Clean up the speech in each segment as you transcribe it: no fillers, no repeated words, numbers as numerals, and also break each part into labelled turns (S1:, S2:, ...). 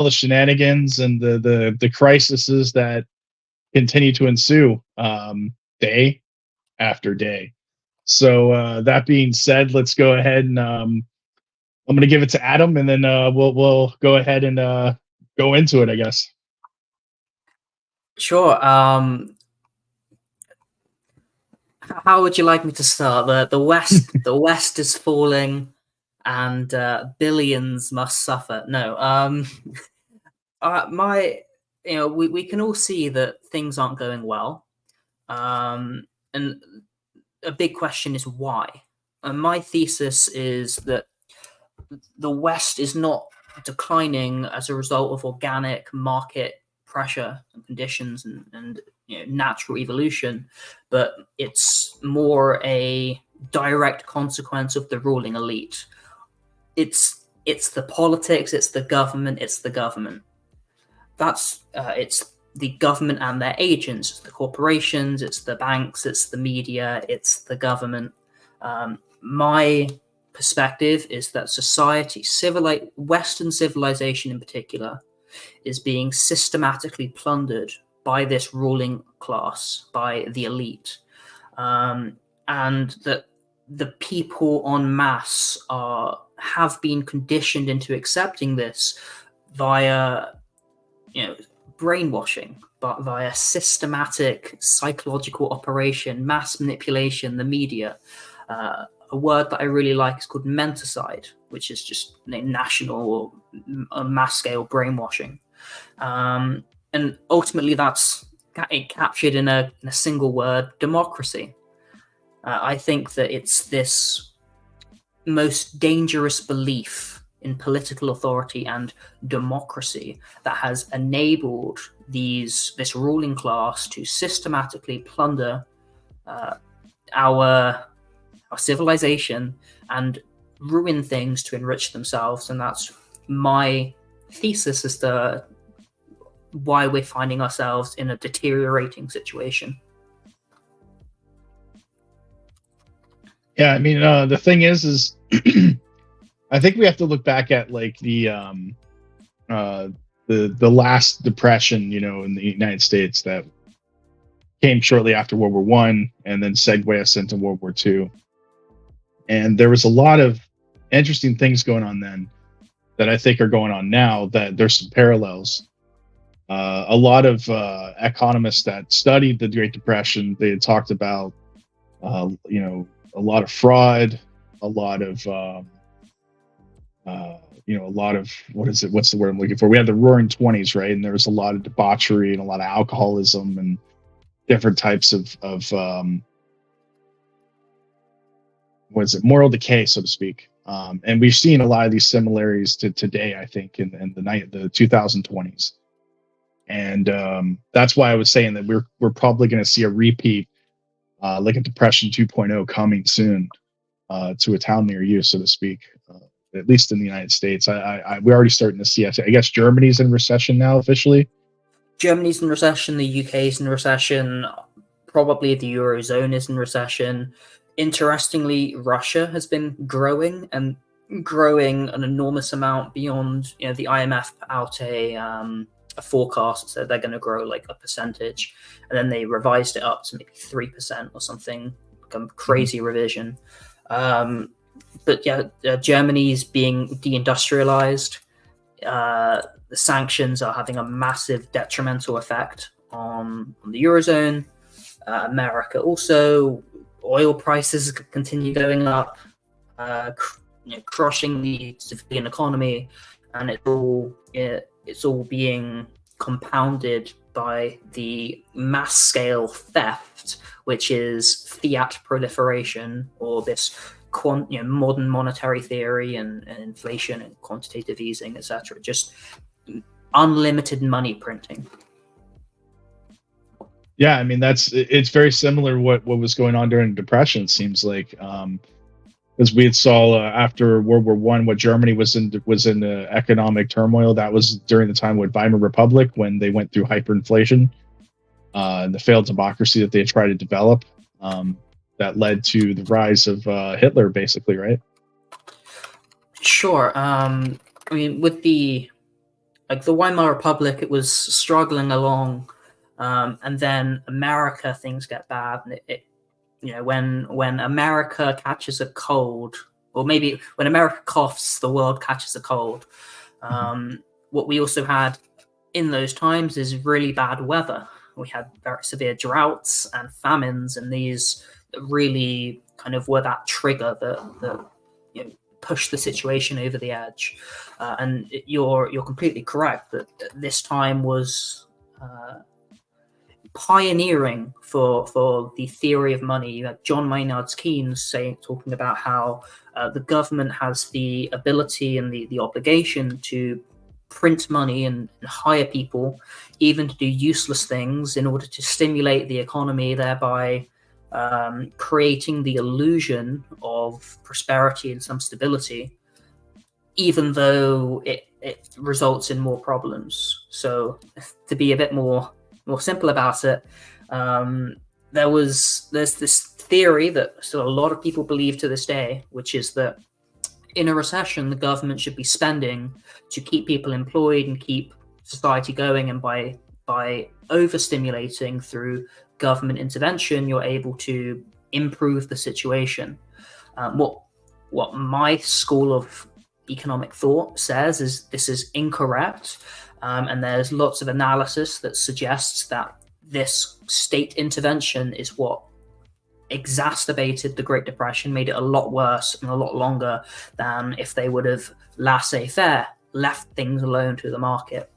S1: all the shenanigans and the crises that continue to ensue day after day. So that being said, let's go ahead and I'm going to give it to Adam, and then we'll go ahead and go into it, I guess.
S2: Sure. How would you like me to start? The West is falling, and billions must suffer. No. We can all see that things aren't going well, and a big question is why. And my thesis is that the West is not declining as a result of organic market pressure and conditions and natural evolution, but it's more a direct consequence of the ruling elite. It's the politics, it's the government. It's the government and their agents, it's the corporations, it's the banks, it's the media, it's the government. My perspective is that society, Western civilization in particular, is being systematically plundered by this ruling class, by the elite, and that the people en masse have been conditioned into accepting this via brainwashing, but via systematic psychological operation, mass manipulation, the media. A word that I really like is called menticide, which is just national or mass scale brainwashing. And ultimately that's captured in a single word: democracy. I think that it's this most dangerous belief in political authority and democracy that has enabled this ruling class to systematically plunder our civilization and ruin things to enrich themselves. And that's my thesis as to why we're finding ourselves in a deteriorating situation.
S1: Yeah, I mean, the thing is I think we have to look back at like the last depression, in the United States that came shortly after World War One, and then segued us into World War II. And there was a lot of interesting things going on then that I think are going on now, that there's some parallels. A lot of economists that studied the Great Depression, they had talked about, a lot of fraud, a lot of, what's the word I'm looking for? We had the Roaring '20s, right? And there was a lot of debauchery and a lot of alcoholism and different types of moral decay, so to speak. And we've seen a lot of these similarities to today, I think, in the 2020s. And that's why I was saying that we're probably going to see a repeat, like a Depression 2.0 coming soon to a town near you, so to speak, at least in the United States. We're already starting to see, I guess Germany's in recession now officially.
S2: Germany's in recession, the UK's in recession, probably the Eurozone is in recession. Interestingly, Russia has been growing an enormous amount beyond, the IMF put out a forecast, so they're going to grow like a percentage, and then they revised it up to maybe 3% or something, like a crazy revision. But yeah, Germany's being deindustrialized. The sanctions are having a massive detrimental effect on the Eurozone. America also, oil prices continue going up, crushing the civilian economy, and it's all being compounded by the mass scale theft, which is fiat proliferation, or this modern monetary theory and inflation and quantitative easing, etc. Just unlimited money printing.
S1: Yeah, I mean it's very similar what was going on during the Depression. It seems like, as we saw after World War One, what Germany was in economic turmoil. That was during the time with Weimar Republic, when they went through hyperinflation, and the failed democracy that they tried to develop. That led to the rise of Hitler, basically, right?
S2: Sure. I mean, with the like the Weimar Republic, it was struggling along, and then America, things get bad, and it you know, when America catches a cold, or maybe when America coughs, the world catches a cold. What we also had in those times is really bad weather. We had very severe droughts and famines, and these really kind of were that trigger that you know, pushed the situation over the edge. And you're completely correct that this time was pioneering for the theory of money. You had John Maynard Keynes talking about how the government has the ability and the obligation to print money and hire people, even to do useless things, in order to stimulate the economy, thereby creating the illusion of prosperity and some stability, even though it results in more problems. So to be a bit more simple about it, there's this theory that still a lot of people believe to this day, which is that in a recession, the government should be spending to keep people employed and keep society going, and by overstimulating through government intervention, you're able to improve the situation. What my school of economic thought says is this is incorrect, and there's lots of analysis that suggests that this state intervention is what exacerbated the Great Depression, made it a lot worse and a lot longer than if they would have laissez-faire, left things alone to the market.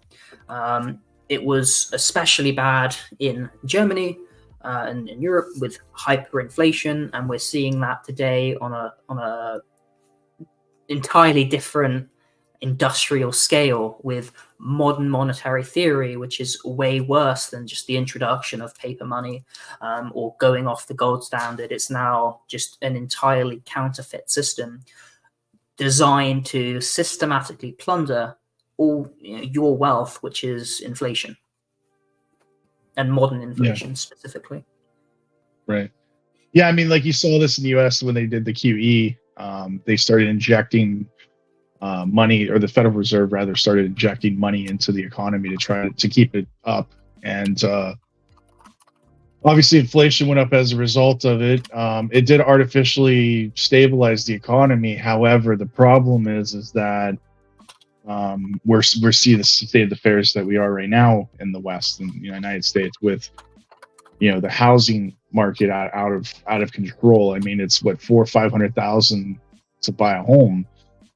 S2: It was especially bad in Germany and in Europe with hyperinflation, and we're seeing that today on a entirely different industrial scale with modern monetary theory, which is way worse than just the introduction of paper money or going off the gold standard. It's now just an entirely counterfeit system designed to systematically plunder all your wealth, which is inflation, and modern inflation specifically.
S1: Right. Yeah, I mean, like you saw this in the US when they did the QE. They started injecting money, or the Federal Reserve rather started injecting money into the economy to try to keep it up. And obviously inflation went up as a result of it. It did artificially stabilize the economy. However, the problem is that we're seeing the state of affairs that we are right now in the West and the United States, with the housing market out of control. I mean, it's what, $400,000 or $500,000 to buy a home.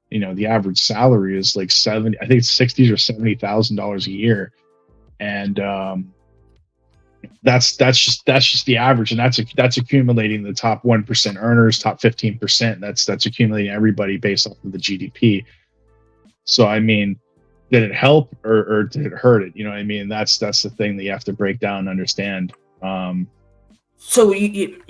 S1: The average salary is like I think it's $60,000 or $70,000 a year, and that's just the average, and that's accumulating the top 1% earners, top 15%. That's accumulating everybody based off of the GDP. So I mean, did it help or did it hurt it? I mean, that's the thing that you have to break down and understand.
S2: So you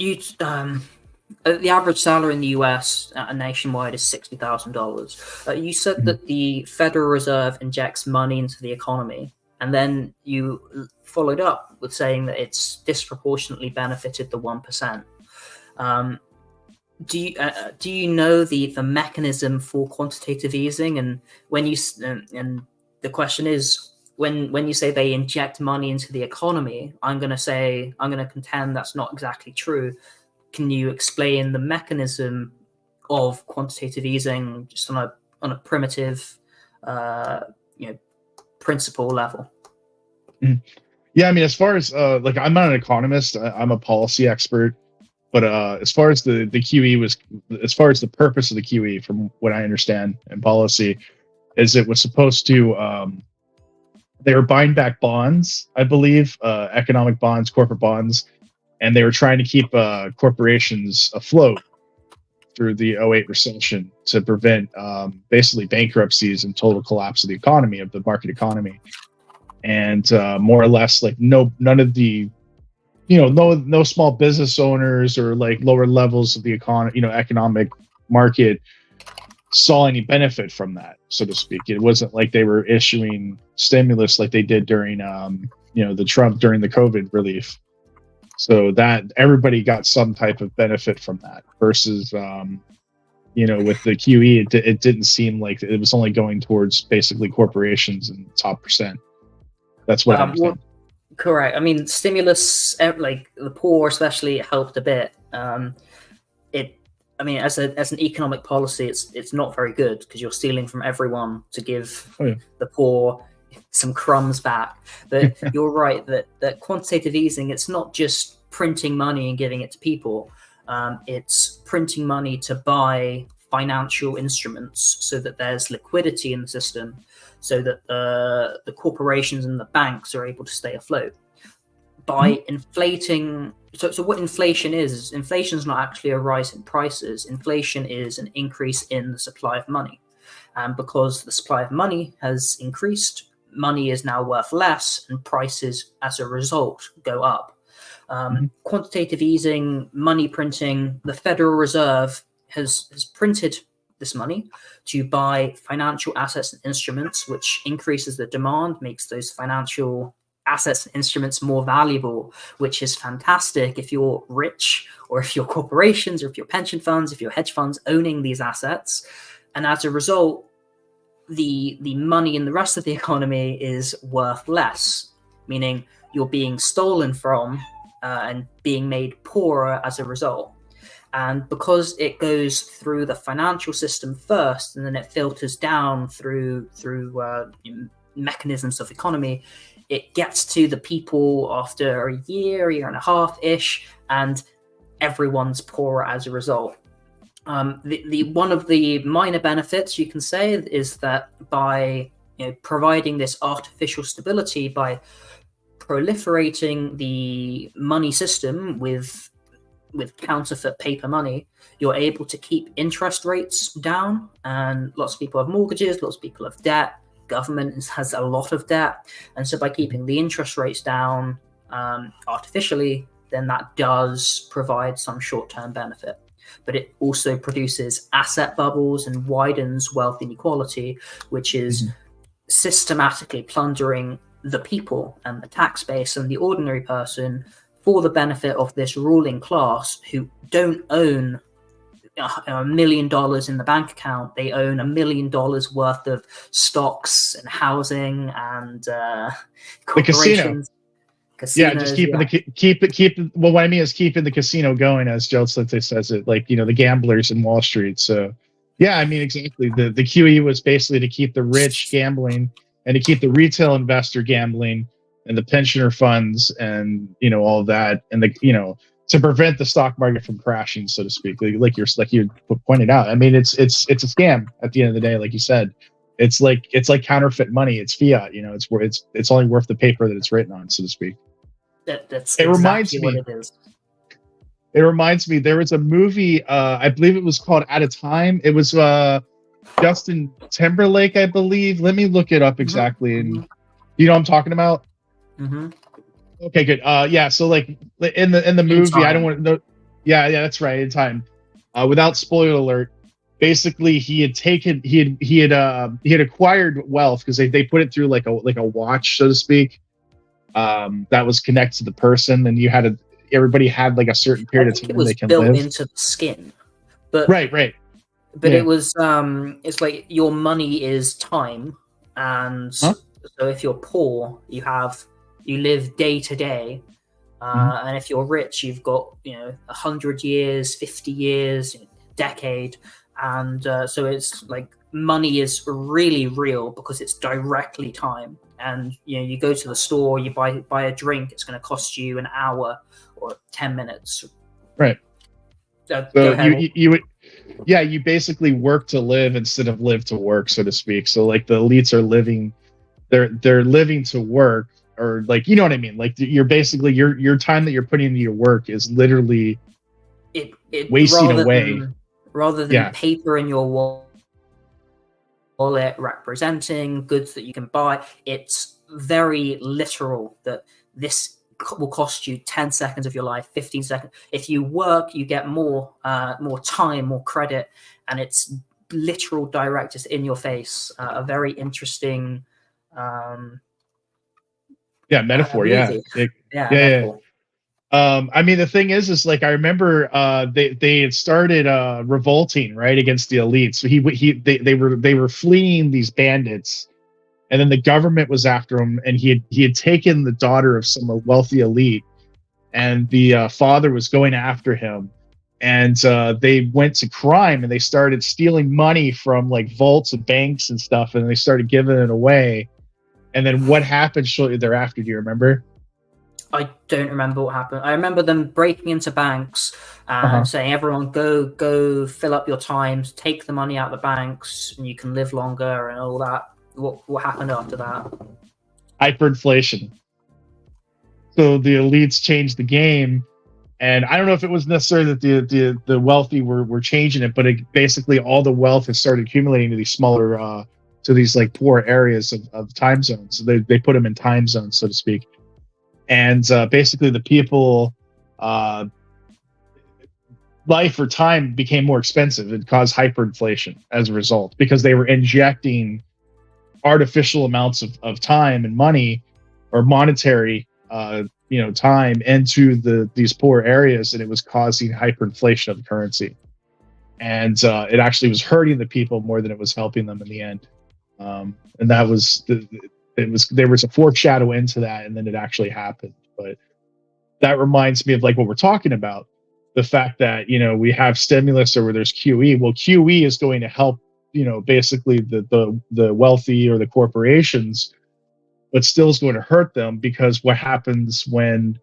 S2: the average salary in the US nationwide is $60,000. You said that the Federal Reserve injects money into the economy, and then you followed up with saying that it's disproportionately benefited the 1%. Do you know the mechanism for quantitative easing? And when and the question is, when you say they inject money into the economy, I'm going to contend that's not exactly true. Can you explain the mechanism of quantitative easing just on a primitive, principle level?
S1: Yeah, I mean, as far as like, I'm not an economist, I'm a policy expert, but as far as the QE was, as far as the purpose of the QE, from what I understand in policy, is it was supposed to they were buying back bonds, I believe, economic bonds, corporate bonds. And they were trying to keep corporations afloat through the 2008 recession to prevent basically bankruptcies and total collapse of the economy, of the market economy. And more or less, like none of the, no small business owners or like lower levels of the economic market saw any benefit from that, so to speak. It wasn't like they were issuing stimulus like they did during, the Trump during the COVID relief. So that everybody got some type of benefit from that, versus, with the QE, it didn't seem like it was only going towards basically corporations and top percent. That's what I understand.
S2: Correct. I mean, stimulus, like the poor especially, helped a bit. I mean, as an economic policy, it's not very good because you're stealing from everyone to give the poor some crumbs back. But you're right that quantitative easing, it's not just printing money and giving it to people. It's printing money to buy financial instruments so that there's liquidity in the system, so that the corporations and the banks are able to stay afloat. By inflating, so what inflation is not actually a rise in prices. Inflation is an increase in the supply of money. And because the supply of money has increased, money is now worth less, and prices as a result go up. Quantitative easing, money printing, the Federal Reserve has printed this money to buy financial assets and instruments, which increases the demand, makes those financial assets and instruments more valuable, which is fantastic if you're rich, or if you're corporations, or if you're pension funds, if you're hedge funds owning these assets. And as a result, the money in the rest of the economy is worth less, meaning you're being stolen from and being made poorer as a result. And because it goes through the financial system first, and then it filters down through mechanisms of economy, it gets to the people after a year and a half-ish, and everyone's poorer as a result. The one of the minor benefits, you can say, is that by providing this artificial stability, by proliferating the money system with counterfeit paper money, you're able to keep interest rates down. And lots of people have mortgages, lots of people have debt. Government has a lot of debt, and so by keeping the interest rates down artificially, then that does provide some short-term benefit. But it also produces asset bubbles and widens wealth inequality, which is systematically plundering the people and the tax base and the ordinary person for the benefit of this ruling class, who don't own $1 million in the bank account. They own $1 million worth of stocks and housing and corporations.
S1: Casinos, just keep. Well, what I mean is keeping the casino going, as Joe Slinte says it, like the gamblers in Wall Street. So, yeah, I mean exactly. The QE was basically to keep the rich gambling and to keep the retail investor gambling and the pensioner funds and all of that, and to prevent the stock market from crashing, so to speak, like you pointed out. I mean, it's a scam at the end of the day, like you said. It's like counterfeit money. It's fiat. It's only worth the paper that it's written on, so to speak.
S2: That's exactly what it is.
S1: It reminds me, there was a movie, I believe it was called At a Time. It was Justin Timberlake, I believe. Let me look it up exactly. And you know what I'm talking about? Okay, good. Yeah, so like in the movie, I don't want to know. Yeah, that's right. In Time. Without spoiler alert, basically he had acquired wealth because they put it through like a watch, so to speak. That was connected to the person, and everybody had like a certain period of time they can live.
S2: It was built into the skin, but
S1: right.
S2: But it was it's like your money is time, and so if you're poor, you live day to day, and if you're rich, you've got 100 years, 50 years, decade, and so it's like money is really real because it's directly time. And you go to the store, you buy a drink, it's going to cost you an hour or 10 minutes.
S1: Right. So you basically work to live instead of live to work, so to speak. So like the elites are living, they're living to work. Or like, you know what I mean? Like you're basically your time that you're putting into your work is literally wasting away.
S2: Rather than paper in your wallet representing goods that you can buy, it's very literal that this will cost you 10 seconds of your life, 15 seconds. If you work, you get more time, more credit, and it's literal, direct, it's in your face. A very interesting
S1: metaphor.
S2: Metaphor.
S1: I mean, the thing is like I remember they had started revolting right against the elites. So they were fleeing these bandits, and then the government was after him, and he had taken the daughter of some wealthy elite, and the father was going after him, and they went to crime and they started stealing money from like vaults and banks and stuff, and they started giving it away. And then what happened shortly thereafter? Do you remember?
S2: I don't remember what happened. I remember them breaking into banks and saying, "Everyone, go, fill up your times, take the money out of the banks, and you can live longer," and all that. What happened after that?
S1: Hyperinflation. So the elites changed the game, and I don't know if it was necessarily that the wealthy were changing it, but basically all the wealth has started accumulating to these smaller to these like poor areas of time zones. So they put them in time zones, so to speak. And basically the people life or time became more expensive. It caused hyperinflation as a result, because they were injecting artificial amounts of time and money or monetary time into these poor areas, and it was causing hyperinflation of the currency. And it actually was hurting the people more than it was helping them in the end. And that was there was a foreshadow into that, and then it actually happened. But that reminds me of like what we're talking about, the fact that we have stimulus or where there's QE. Well, QE is going to help basically the wealthy or the corporations, but still is going to hurt them, because what happens when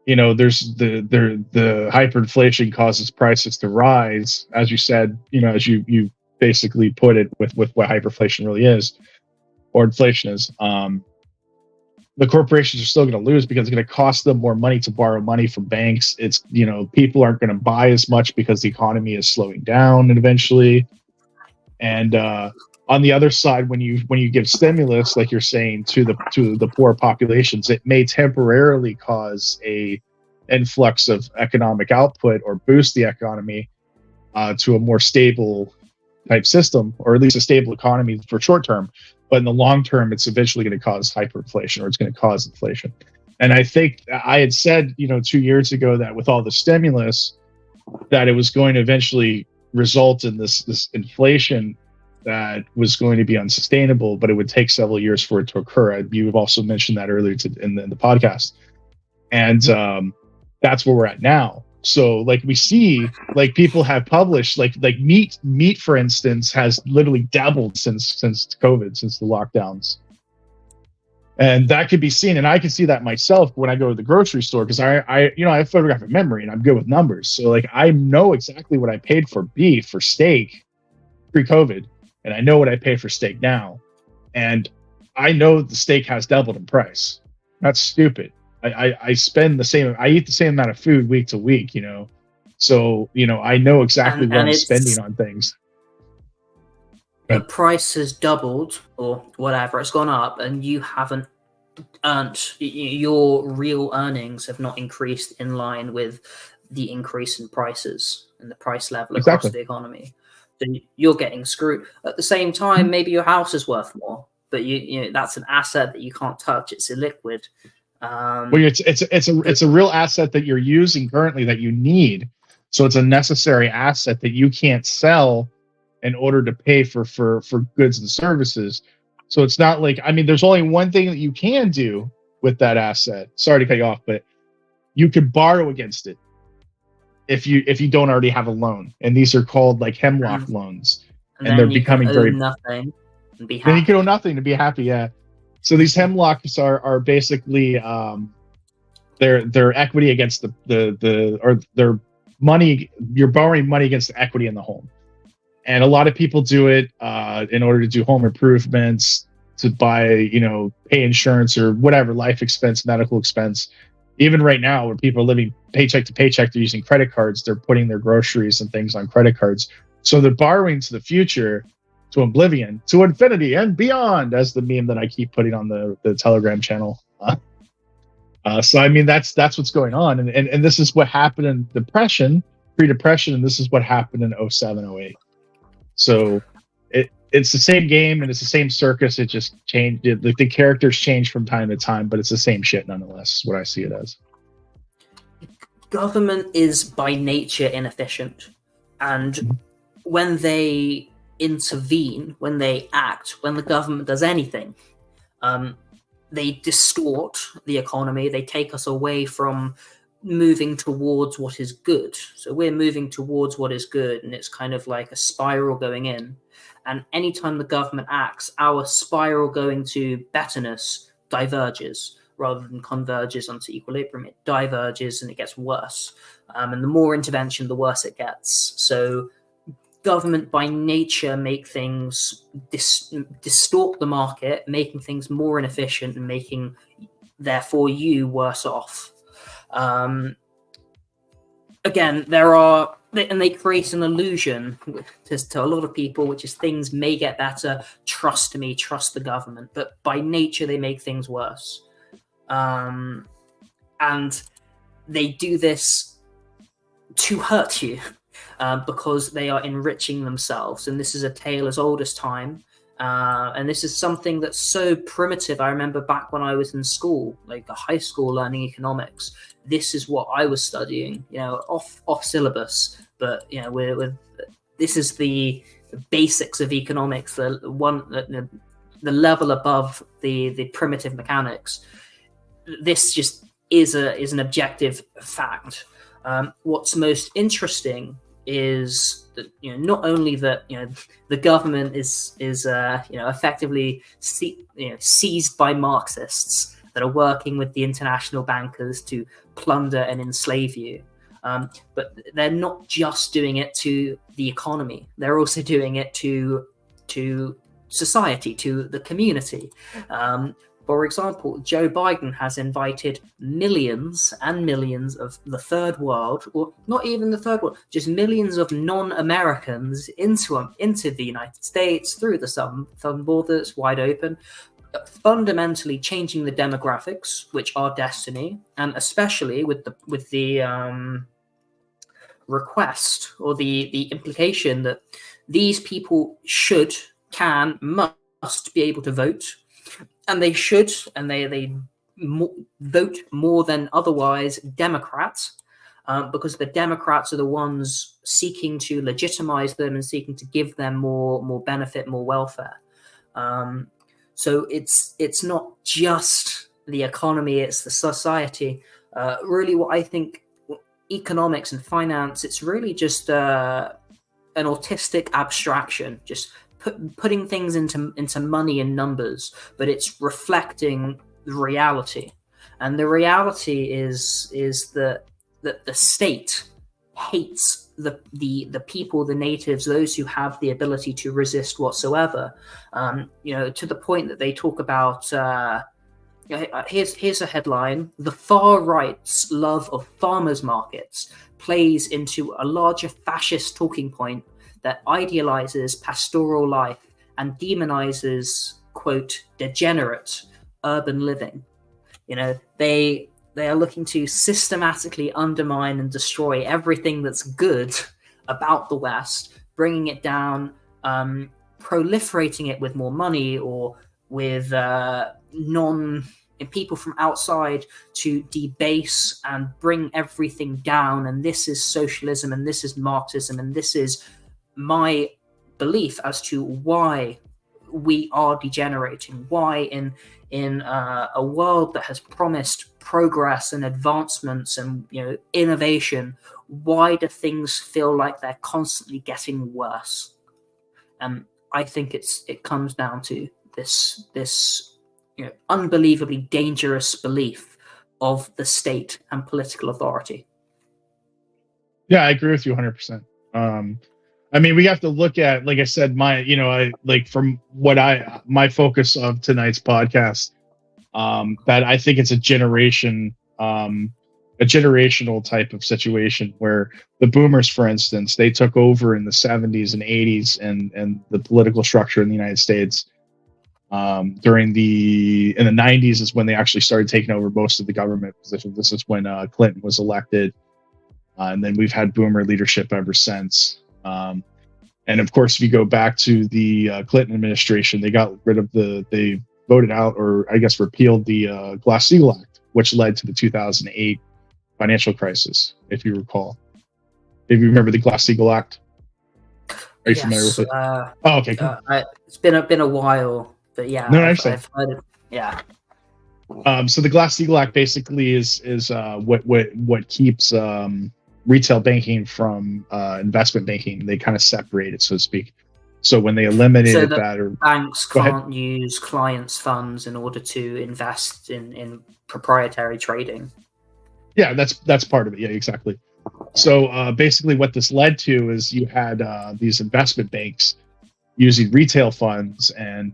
S1: there's the hyperinflation causes prices to rise, as you said, as you basically put it with what hyperinflation really is, or inflation is. The corporations are still going to lose, because it's going to cost them more money to borrow money from banks. It's people aren't going to buy as much because the economy is slowing down, and eventually. And on the other side, when you give stimulus, like you're saying, to the poor populations, it may temporarily cause a influx of economic output or boost the economy to a more stable type system, or at least a stable economy for short term. But in the long term, it's eventually going to cause hyperinflation, or it's going to cause inflation. And I think I had said 2 years ago that with all the stimulus, that it was going to eventually result in this inflation that was going to be unsustainable, but it would take several years for it to occur. You've also mentioned that earlier in the podcast. And that's where we're at now. So like we see, like people have published, like meat, for instance, has literally doubled since COVID, since the lockdowns. And that could be seen, and I can see that myself when I go to the grocery store, because I have photographic memory and I'm good with numbers. So like I know exactly what I paid for beef, for steak pre-COVID, and I know what I pay for steak now. And I know the steak has doubled in price. That's stupid. I spend the same, I eat the same amount of food week to week, so I know exactly what I'm spending on things.
S2: The price has doubled or whatever, it's gone up, and you haven't earned, your real earnings have not increased in line with the increase in prices and the price level across the economy. So you're getting screwed. At the same time, maybe your house is worth more, but that's an asset that you can't touch. It's illiquid.
S1: Well, it's a real asset that you're using currently that you need. So it's a necessary asset that you can't sell in order to pay for goods and services. So it's not like, I mean, there's only one thing that you can do with that asset. Sorry to cut you off, but you could borrow against it if you don't already have a loan. And these are called like hemlock loans, and they're becoming very
S2: nothing and be happy.
S1: Then you can own nothing to be happy. Yeah. So these hemlocks are basically their equity against or their money. You're borrowing money against the equity in the home, and a lot of people do it in order to do home improvements, to buy, pay insurance or whatever, life expense, medical expense. Even right now, where people are living paycheck to paycheck, they're using credit cards. They're putting their groceries and things on credit cards. So they're borrowing to the future, to oblivion, to infinity and beyond, as the meme that I keep putting on the Telegram channel. So I mean, that's what's going on, and this is what happened in depression, pre-depression, and this is what happened in 07, 08. So it's the same game and it's the same circus. It just changed. The characters change from time to time, but it's the same shit nonetheless. Is what I see it as.
S2: government is by nature inefficient, and when they intervene, when they act, when the government does anything, they distort the economy. They take us away from moving towards what is good. So we're moving towards what is good, and it's kind of like a spiral going in. And anytime the government acts, our spiral going to betterness diverges rather than converges onto equilibrium. It diverges and it gets worse. And the more intervention, the worse it gets. So government by nature make things distort the market, making things more inefficient and making, therefore, you worse off. Again, they create an illusion to a lot of people, which is things may get better. Trust me, trust the government. But by nature, they make things worse. And they do this to hurt you because they are enriching themselves. And this is a tale as old as time. And this is something that's so primitive. I remember back when I was in school, like a high school, learning economics. This is what I was studying, off syllabus. But this is the basics of economics, the level above the primitive mechanics. This just is an objective fact. What's most interesting is that not only that the government is effectively seized by Marxists that are working with the international bankers to plunder and enslave you, but they're not just doing it to the economy. They're also doing it to society, to the community. For example, Joe Biden has invited millions and millions of the third world, or not even the third world, just millions of non-Americans into the United States through the southern border that's wide open, fundamentally changing the demographics, which are destiny, and especially with the request or the implication that these people can, must be able to vote. And they should, and they vote more than otherwise Democrats, because the Democrats are the ones seeking to legitimize them and seeking to give them more benefit, more welfare. So it's not just the economy; it's the society. Really, what I think economics and finance, it's really just an autistic abstraction, just putting things into money and numbers, but it's reflecting the reality. And the reality is that the state hates the people, the natives, those who have the ability to resist whatsoever. To the point that they talk about. Here's a headline: the far right's love of farmers' markets plays into a larger fascist talking point that idealizes pastoral life and demonizes, quote, degenerate urban living. They are looking to systematically undermine and destroy everything that's good about the West, bringing it down, proliferating it with more money or with people from outside to debase and bring everything down. And this is socialism, and this is Marxism, and this is my belief as to why we are degenerating, why in a world that has promised progress and advancements and innovation, why do things feel like they're constantly getting worse? And I think it comes down to this unbelievably dangerous belief of the state and political authority.
S1: Yeah, I agree with you 100%. I mean, we have to look at, like I said, my focus of tonight's podcast, that I think it's a generational type of situation where the boomers, for instance, they took over in the 70s and 80s and the political structure in the United States. In the 90s is when they actually started taking over most of the government positions. This is when Clinton was elected. And then we've had boomer leadership ever since. And of course, if you go back to the Clinton administration, they voted out, or I guess repealed the Glass-Steagall Act, which led to the 2008 financial crisis, if you recall. If you remember the Glass-Steagall Act. Are you familiar with it? Oh, okay, cool.
S2: It's been a while, but yeah,
S1: No,
S2: I've heard it. Yeah.
S1: So the Glass-Steagall Act basically is what keeps retail banking from investment banking. They kind of separate it, so to speak. So when they eliminated that, or
S2: banks can't use clients' funds in order to invest in proprietary trading.
S1: Yeah, that's part of it. Yeah, exactly. So basically, what this led to is you had these investment banks using retail funds, and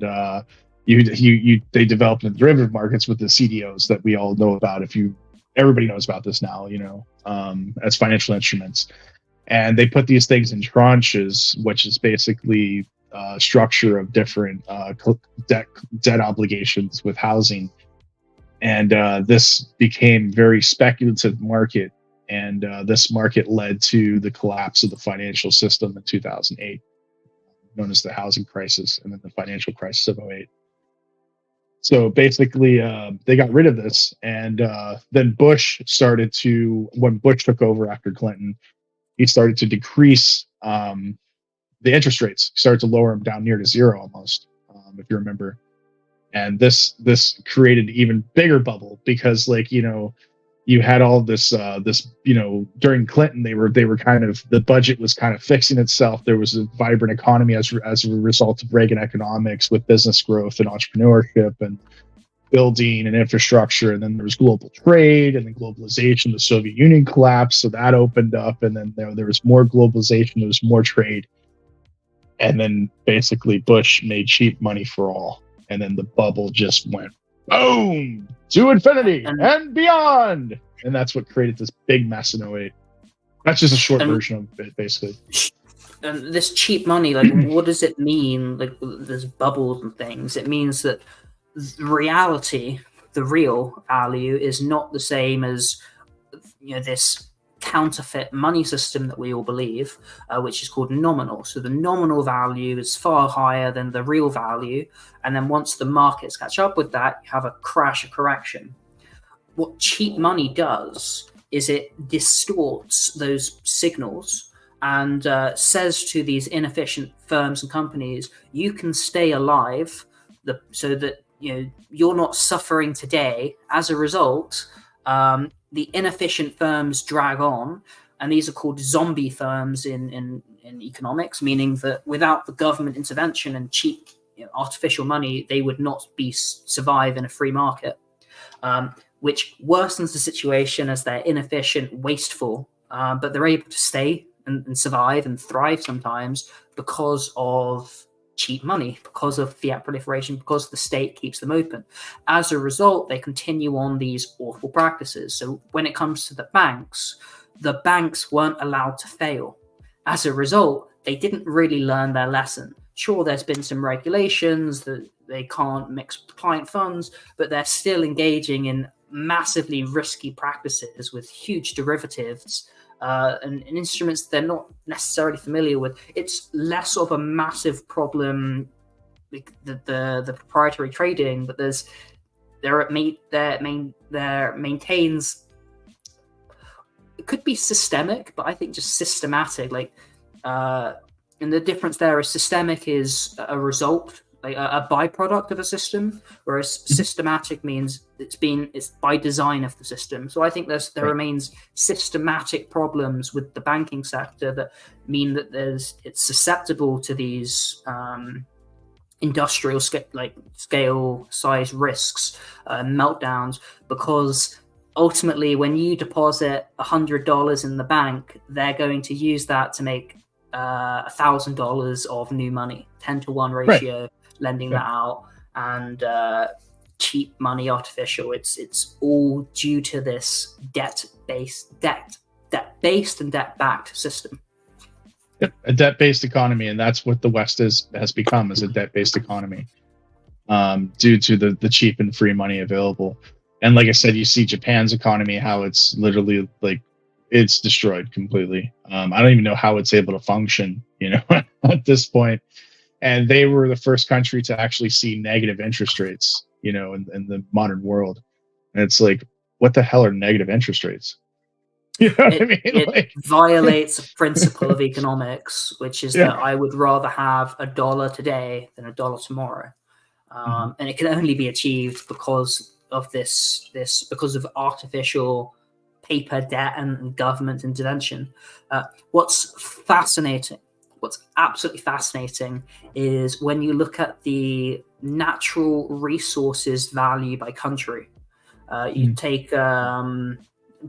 S1: they developed the derivative markets with the CDOs that we all know about. Everybody knows about this now, as financial instruments, and they put these things in tranches, which is basically a structure of different debt obligations with housing, and this became very speculative market, and this market led to the collapse of the financial system in 2008, known as the housing crisis, and then the financial crisis of 2008. So basically, they got rid of this, and then when Bush took over after Clinton, he started to decrease the interest rates. He started to lower them down near to zero almost, if you remember. And this created an even bigger bubble because, you had all this during Clinton, they were kind of, the budget was kind of fixing itself. There was a vibrant economy as a result of Reagan economics, with business growth and entrepreneurship and building and infrastructure. And then there was global trade, and then globalization. The Soviet Union collapsed, so that opened up, and then there was more globalization, there was more trade. And then basically Bush made cheap money for all, and then the bubble just went boom to infinity and beyond, and that's what created this big mess in 2008. That's just a short version of it, basically.
S2: And this cheap money, what does it mean? There's bubbles and things. It means that reality, the real value, is not the same as this counterfeit money system that we all believe, which is called nominal. So the nominal value is far higher than the real value, and then once the markets catch up with that, you have a correction. What cheap money does is it distorts those signals and says to these inefficient firms and companies, you can stay alive, so that you're not suffering today. As a result, the inefficient firms drag on, and these are called zombie firms in economics, meaning that without the government intervention and cheap artificial money, they would not survive in a free market, which worsens the situation as they're inefficient, wasteful, but they're able to stay and survive and thrive sometimes because of cheap money, because of fiat proliferation, because the state keeps them open. As a result, they continue on these awful practices. So when it comes to the banks weren't allowed to fail. As a result, they didn't really learn their lesson. Sure, there's been some regulations that they can't mix client funds, but they're still engaging in massively risky practices with huge derivatives and instruments they're not necessarily familiar with. It's less of a massive problem, the proprietary trading, but there maintains. It could be systemic, but I think just systematic. And the difference there is systemic is a result, a byproduct of a system, whereas systematic means it's by design of the system. So I think there remains systematic problems with the banking sector that mean that it's susceptible to these industrial scale size risks, meltdowns, because ultimately when you deposit $100 in the bank, they're going to use that to make $1,000 of new money, 10-to-1 ratio, lending that out, and cheap money, artificial. It's all due to this debt-based and debt-backed system.
S1: Yep, a debt-based economy, and that's what the West has become, is a debt-based economy, due to the cheap and free money available. And like I said, you see Japan's economy, how it's literally it's destroyed completely. I don't even know how it's able to function, at this point. And they were the first country to actually see negative interest rates, in the modern world. And it's like, what the hell are negative interest rates? You know what I mean?
S2: It violates a principle of economics, which is that I would rather have $1 today than $1 tomorrow. And it can only be achieved because of because of artificial paper debt and government intervention. What's absolutely fascinating is when you look at the natural resources value by country. You take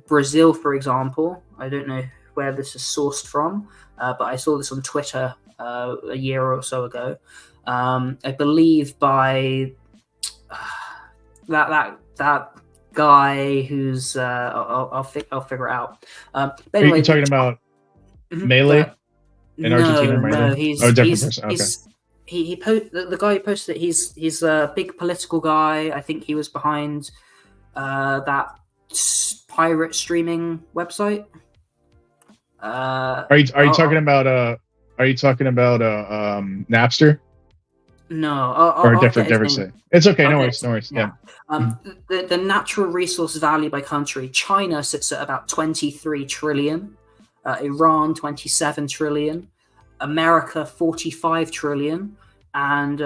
S2: Brazil, for example. I don't know where this is sourced from, but I saw this on Twitter a year or so ago. I believe by that guy who's I'll figure it out. But anyway,
S1: are you talking about Melee in Argentina?
S2: No,
S1: he's a different person. Okay.
S2: The guy who posted it. He's a big political guy. I think he was behind that pirate streaming website.
S1: Are you talking about Napster?
S2: No,
S1: or a different thing. It's okay. No worries. Yeah.
S2: The natural resource value by country. China sits at about 23 trillion. Iran 27 trillion. America 45 trillion. And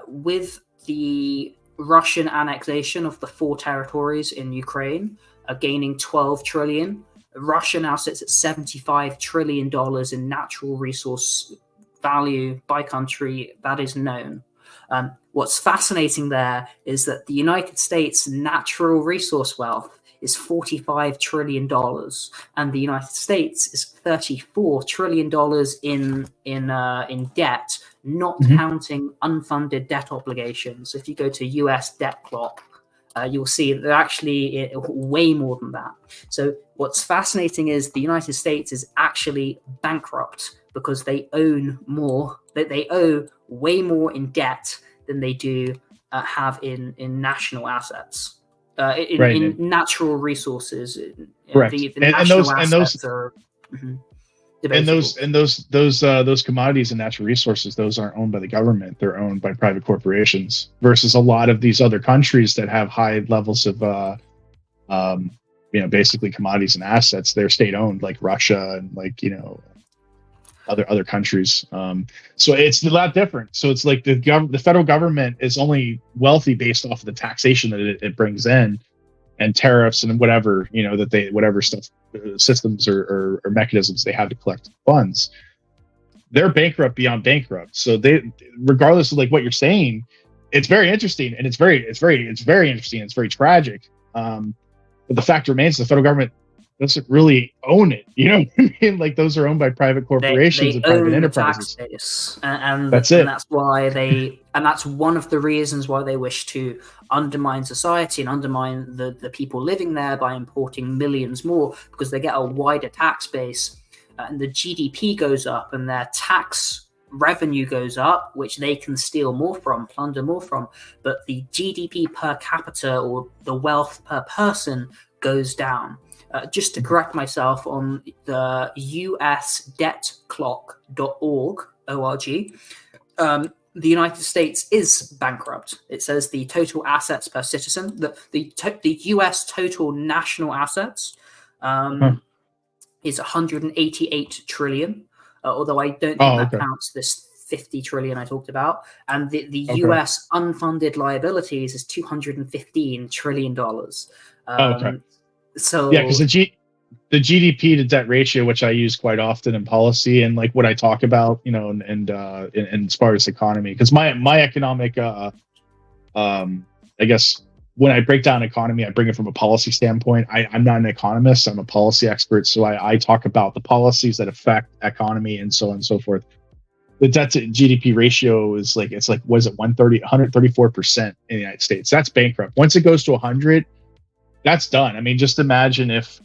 S2: with the Russian annexation of the 4 territories in Ukraine, gaining 12 trillion. Russia now sits at $75 trillion in natural resource value by country. That is known. What's fascinating there is that the United States' natural resource wealth is $45 trillion, and the United States is $34 trillion in debt, not counting unfunded debt obligations. If you go to US debt clock, you'll see that actually way more than that. So what's fascinating is the United States is actually bankrupt because they own more, they owe way more in debt than they do have in national assets, in natural resources.
S1: Correct.
S2: The national assets are
S1: those commodities and natural resources, those aren't owned by the government. They're owned by private corporations versus a lot of these other countries that have high levels of basically commodities and assets. They're state owned, like Russia and other countries. So it's a lot different. So it's like the federal government is only wealthy based off of the taxation that it brings in, and tariffs and whatever systems or mechanisms they have to collect funds. They're bankrupt beyond bankrupt. So they, regardless of what you're saying, it's very interesting, and it's very interesting. It's very tragic. But the fact remains, the federal government doesn't really own it. You know what I mean? Those are owned by private corporations and private enterprises.
S2: The tax base. And
S1: that's it.
S2: And that's why that's one of the reasons why they wish to undermine society and undermine the people living there by importing millions more, because they get a wider tax base, and the GDP goes up and their tax revenue goes up, which they can steal more from, plunder more from. But the GDP per capita, or the wealth per person, goes down. Just to correct myself, on the usdebtclock.org, the United States is bankrupt. It says the total assets per citizen, the US total national assets is 188 trillion, although I don't think that counts this 50 trillion I talked about. And the US unfunded liabilities is $215 trillion. So
S1: yeah, because the GDP to debt ratio, which I use quite often in policy and what I talk about, and as far as economy, because my economic, I guess when I break down economy, I bring it from a policy standpoint. I'm not an economist; I'm a policy expert, so I talk about the policies that affect economy and so on and so forth. The debt to GDP ratio is what is it, 134% in the United States. That's bankrupt. Once it goes to 100. That's done. I mean, just imagine if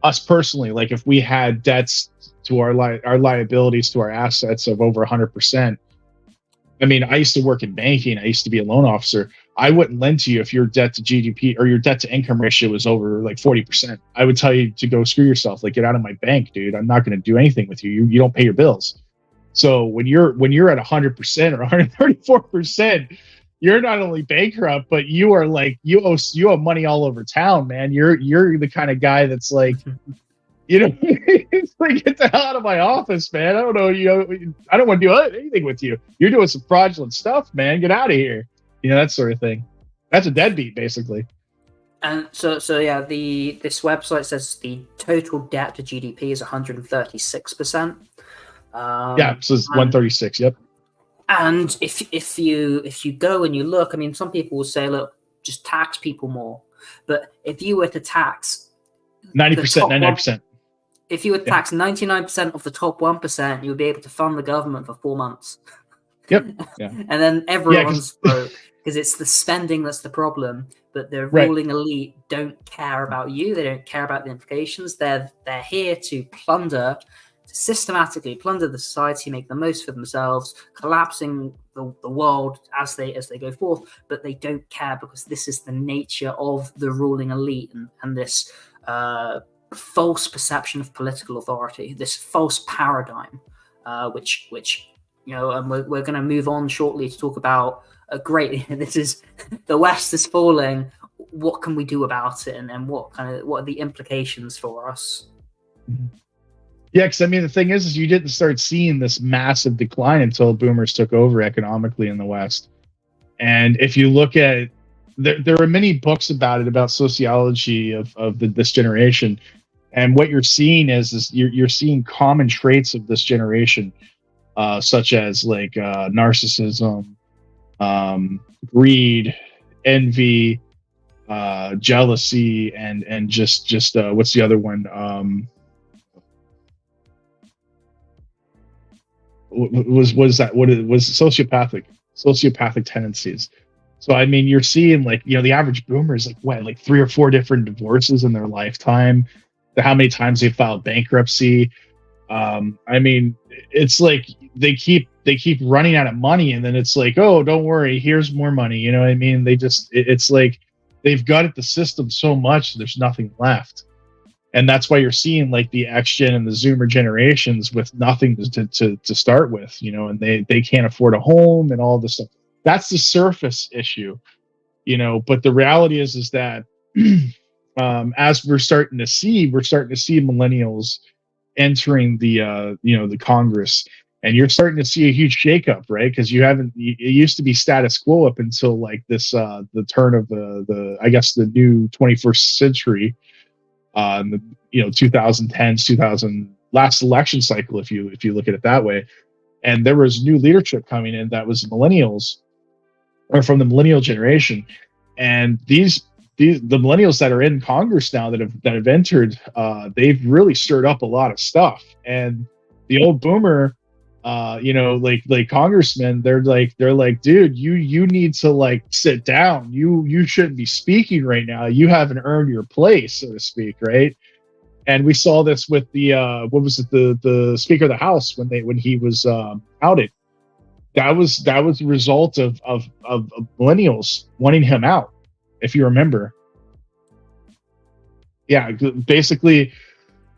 S1: us personally, if we had debts to our liabilities to our assets of over 100%. I mean, I used to work in banking. I used to be a loan officer. I wouldn't lend to you if your debt to GDP or your debt to income ratio was over 40%. I would tell you to go screw yourself. Get out of my bank, dude. I'm not going to do anything with you. You don't pay your bills. So when you're at 100% or 134%, you're not only bankrupt, but you are like you owe money all over town, man. You're the kind of guy that's like, it's like, get the hell out of my office, man. I don't know, I don't want to do anything with you. You're doing some fraudulent stuff, man. Get out of here. That sort of thing. That's a deadbeat, basically.
S2: And so yeah, this website says the total debt to GDP is 136%.
S1: Yeah, so it's 136. Yep.
S2: And if you go and you look, I mean, some people will say, look, just tax people more. But if you were to tax
S1: 90%, 99%.
S2: If you would tax 99% of the top 1%, you would be able to fund the government for 4 months.
S1: Yep. Yeah.
S2: And then everyone's broke because it's the spending that's the problem. But the ruling elite don't care about you. They don't care about the implications. They're here to systematically plunder the society, make the most for themselves, collapsing the world as they go forth. But they don't care because this is the nature of the ruling elite and this false perception of political authority, this false paradigm, which and we're going to move on shortly to talk about this is the West is falling. What can we do about it, and what are the implications for us?
S1: Yeah, because I mean the thing is you didn't start seeing this massive decline until boomers took over economically in the West. And if you look at there are many books about it, about sociology of this generation, and what you're seeing is you're seeing common traits of this generation, such as like narcissism, greed, envy, jealousy, and just what's the other one? Was sociopathic tendencies. So I mean, you're seeing like the average boomer is like 3 or 4 different divorces in their lifetime. How many times they filed bankruptcy. I mean, it's like they keep running out of money, and then it's like, oh, don't worry, here's more money. You know what I mean? It's like they've gutted the system so much there's nothing left. And that's why you're seeing like the X Gen and the Zoomer generations with nothing to start with, and they can't afford a home and all this stuff. That's the surface issue, but the reality is that as we're starting to see millennials entering the Congress, and you're starting to see a huge shakeup, right? Because it used to be status quo up until like this the turn of the I guess the new 21st century. The 2010s, 2000 last election cycle, if you look at it that way, and there was new leadership coming in that was millennials, or from the millennial generation, and the millennials that are in Congress now that have entered, they've really stirred up a lot of stuff. And the old boomer, like congressmen, they're like, dude, you need to like sit down. You shouldn't be speaking right now. You haven't earned your place, so to speak, right? And we saw this with the the Speaker of the House when he was outed. That was the result of millennials wanting him out, if you remember. Yeah, basically,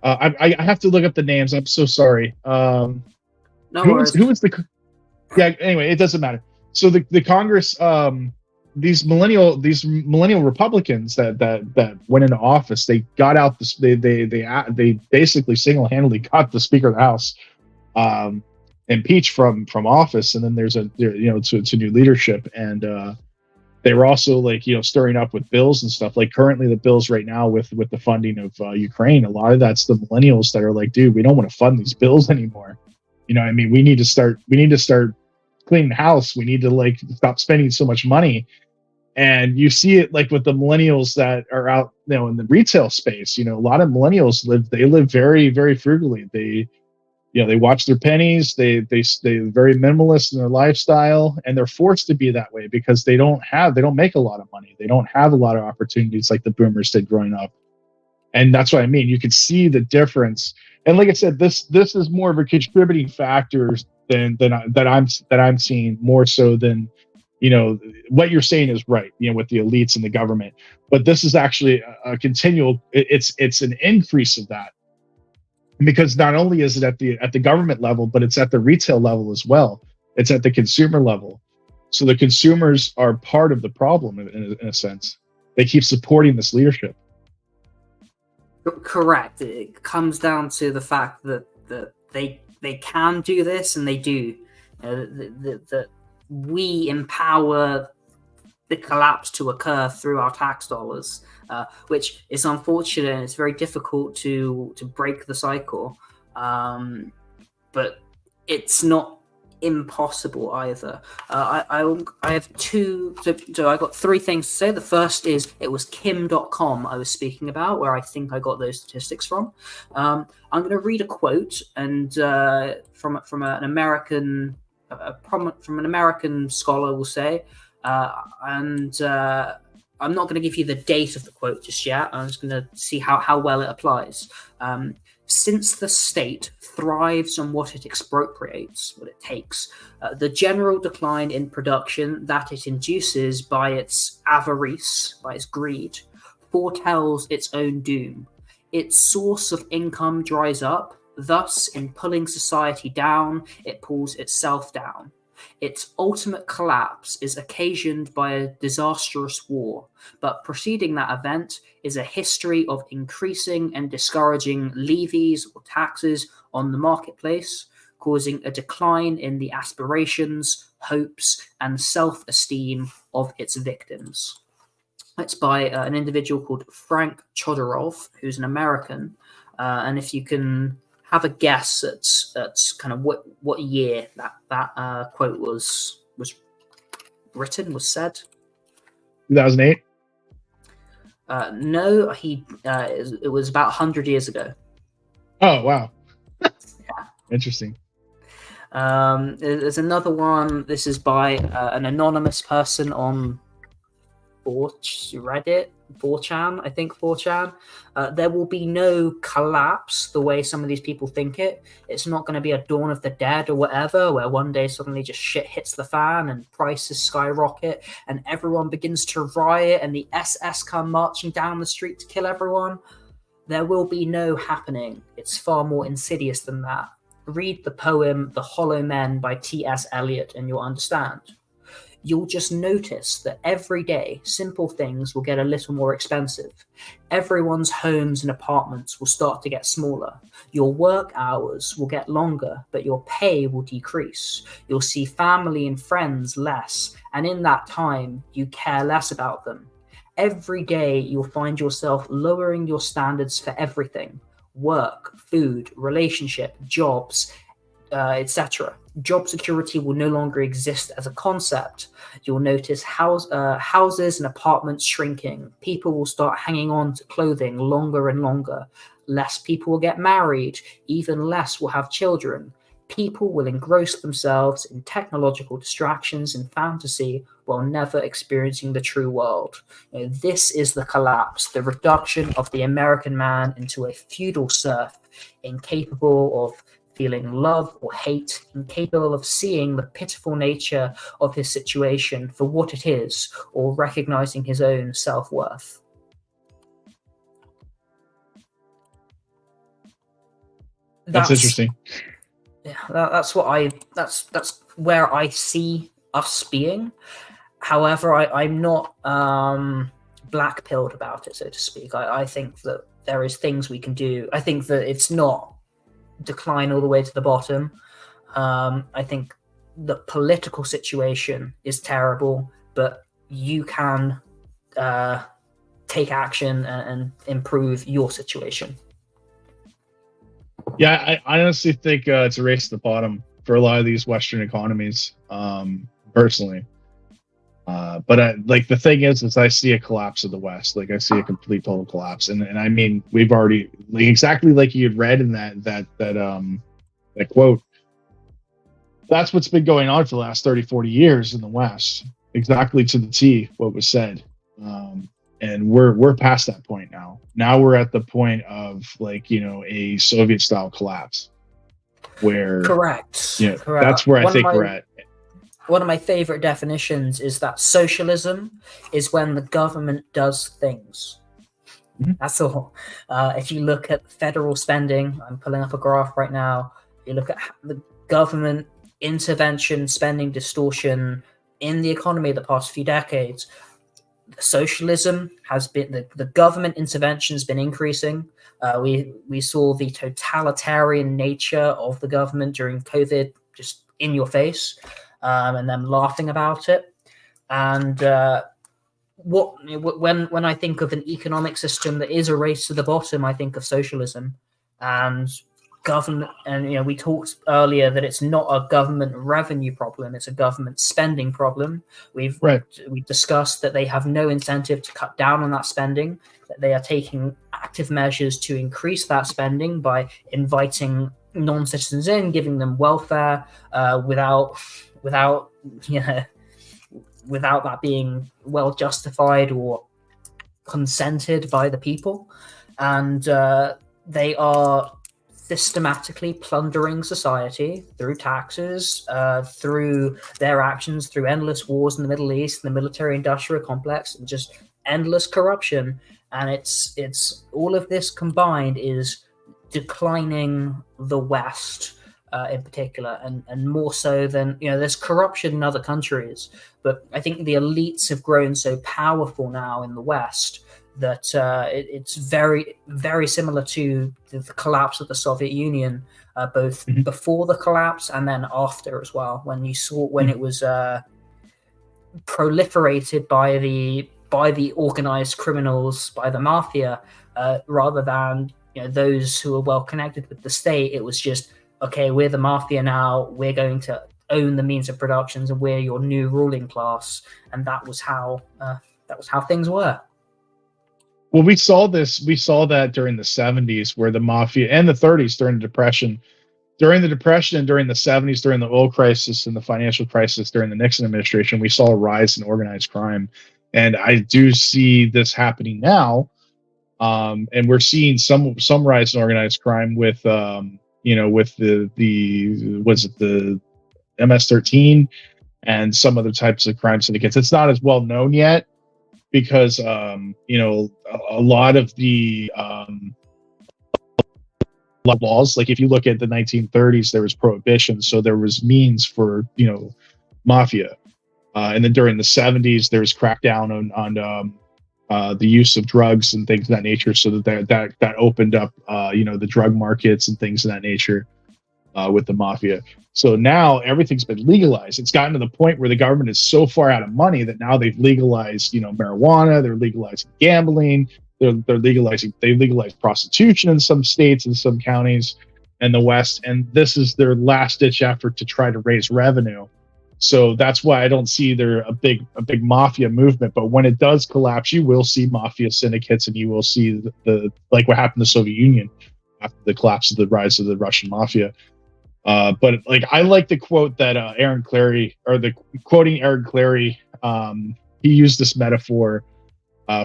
S1: I have to look up the names. I'm so sorry. Who was the? Yeah. Anyway, it doesn't matter. So the Congress, these millennial Republicans that went into office, they got out this. They basically single-handedly got the Speaker of the House impeached from office, and then there's it's a new leadership, and they were also like stirring up with bills and stuff. Like currently, the bills right now with the funding of Ukraine, a lot of that's the millennials that are like, dude, we don't want to fund these bills anymore. I mean, we need to start cleaning the house. We need to like stop spending so much money. And you see it like with the millennials that are out, in the retail space. A lot of millennials live very, very frugally. They watch their pennies. They're very minimalist in their lifestyle, and they're forced to be that way because they don't make a lot of money. They don't have a lot of opportunities like the boomers did growing up. And that's what I mean. You can see the difference. And like I said, this is more of a contributing factor that I'm seeing more so than, what you're saying is right, with the elites and the government. But this is actually a continual. It's an increase of that, because not only is it at the government level, but it's at the retail level as well. It's at the consumer level. So the consumers are part of the problem in a sense. They keep supporting this leadership.
S2: Correct. It comes down to the fact that they can do this, and they do. That we empower the collapse to occur through our tax dollars, which is unfortunate, and it's very difficult to break the cycle. But it's not impossible either. I have two, so I got three things to say. The first is it was Kim.com I was speaking about, where I think I got those statistics from. I'm going to read a quote and from an American from an American scholar, we'll say, and I'm not going to give you the date of the quote just yet. I'm just going to see how well it applies. Since the state thrives on what it expropriates, what it takes, the general decline in production that it induces by its avarice, by its greed, foretells its own doom. Its source of income dries up. Thus, in pulling society down, it pulls itself down. Its ultimate collapse is occasioned by a disastrous war, but preceding that event is a history of increasing and discouraging levies or taxes on the marketplace, causing a decline in the aspirations, hopes, and self-esteem of its victims. It's by an individual called Frank Chodorov, who's an American, and if you can have a guess at kind of what year that quote was written, was said.
S1: 2008.
S2: No, it was about 100 years ago.
S1: Oh wow.
S2: Yeah.
S1: Interesting.
S2: There's another one. This is by an anonymous person on Reddit, 4chan, I think 4chan. There will be no collapse the way some of these people think it. It's not going to be a dawn of the dead or whatever, where one day suddenly just shit hits the fan and prices skyrocket and everyone begins to riot and the SS come marching down the street to kill everyone. There will be no happening. It's far more insidious than that. Read the poem The Hollow Men by T.S. Eliot and you'll understand. You'll just notice that every day simple things will get a little more expensive. Everyone's homes and apartments will start to get smaller. Your work hours will get longer, but your pay will decrease. You'll see family and friends less, and in that time, you care less about them. Every day, you'll find yourself lowering your standards for everything: work, food, relationship, jobs, etc. Job security will no longer exist as a concept. You'll notice houses and apartments shrinking. People will start hanging on to clothing longer and longer. Less people will get married. Even less will have children. People will engross themselves in technological distractions and fantasy while never experiencing the true world. This is the collapse, the reduction of the American man into a feudal serf, incapable of feeling love or hate, incapable of seeing the pitiful nature of his situation for what it is, or recognizing his own self-worth.
S1: That's interesting.
S2: Yeah, that's where I see us being. However, I'm not black-pilled about it, so to speak. I think that there is things we can do. I think that it's not decline all the way to the bottom. I think the political situation is terrible, but you can take action and improve your situation.
S1: Yeah, I honestly think it's a race to the bottom for a lot of these Western economies, personally. But like the thing is I see a collapse of the West. Like I see a complete total collapse, and I mean we've already, like, exactly like you had read in that quote. That's what's been going on for the last 30, 40 years in the West. Exactly to the T what was said. And we're past that point now. Now we're at the point of, like, you know, a Soviet style collapse, where
S2: correct.
S1: That's where I think we're at.
S2: One of my favorite definitions is that socialism is when the government does things. Mm-hmm. That's all. If you look at federal spending, I'm pulling up a graph right now. You look at the government intervention, spending distortion, in the economy the past few decades, socialism has been, the government intervention has been increasing. We saw the totalitarian nature of the government during COVID just in your face, and them laughing about it. And when I think of an economic system that is a race to the bottom, I think of socialism. And government, and we talked earlier that it's not a government revenue problem, it's a government spending problem. We've discussed that they have no incentive to cut down on that spending, that they are taking active measures to increase that spending by inviting non-citizens in, giving them welfare without that being well justified or consented by the people. And they are systematically plundering society through taxes, through their actions, through endless wars in the Middle East, the military-industrial complex, and just endless corruption. And it's all of this combined is declining the West in particular, and more so than, there's corruption in other countries, but I think the elites have grown so powerful now in the West that it's very, very similar to the collapse of the Soviet Union, both before the collapse and then after as well, when it was proliferated by the organized criminals, by the mafia, rather than those who are well connected with the state. It was just, okay, we're the mafia now, we're going to own the means of productions, and we're your new ruling class. And that was how things were.
S1: Well, we saw that during the 70s, where the mafia, and the 30s during the Depression. During the Depression and during the 70s, during the oil crisis and the financial crisis during the Nixon administration, we saw a rise in organized crime. And I do see this happening now. And we're seeing some rise in organized crime with with the MS-13 and some other types of crime syndicates. It's not as well known yet, because a lot of the laws, like if you look at the 1930s, there was prohibition, so there was means for mafia, and then during the 70s there was crackdown on the use of drugs and things of that nature, so that opened up the drug markets and things of that nature with the mafia. So now everything's been legalized. It's gotten to the point where the government is so far out of money that now they've legalized marijuana, they're legalizing gambling, they legalized prostitution in some states and some counties in the West, and this is their last ditch effort to try to raise revenue. So that's why I don't see there a big mafia movement. But when it does collapse, you will see mafia syndicates, and you will see the like what happened to the Soviet Union after the collapse of the rise of the Russian mafia. But like, I like the quote that Aaron Clarey, quoting Aaron Clarey, he used this metaphor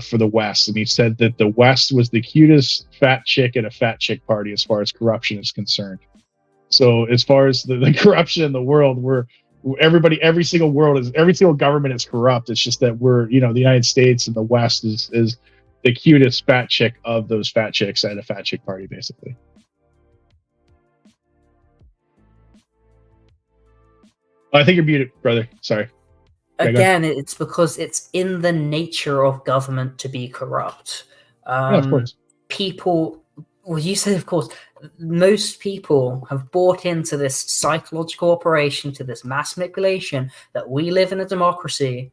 S1: for the West, and he said that the West was the cutest fat chick at a fat chick party as far as corruption is concerned. So as far as the corruption in the world, every single government is corrupt. It's just that the United States and the West is the cutest fat chick of those fat chicks at a fat chick party, basically. I think you're muted, brother. Sorry.
S2: Again, it's because it's in the nature of government to be corrupt.
S1: Of course.
S2: You said, of course, most people have bought into this psychological operation, to this mass manipulation, that we live in a democracy.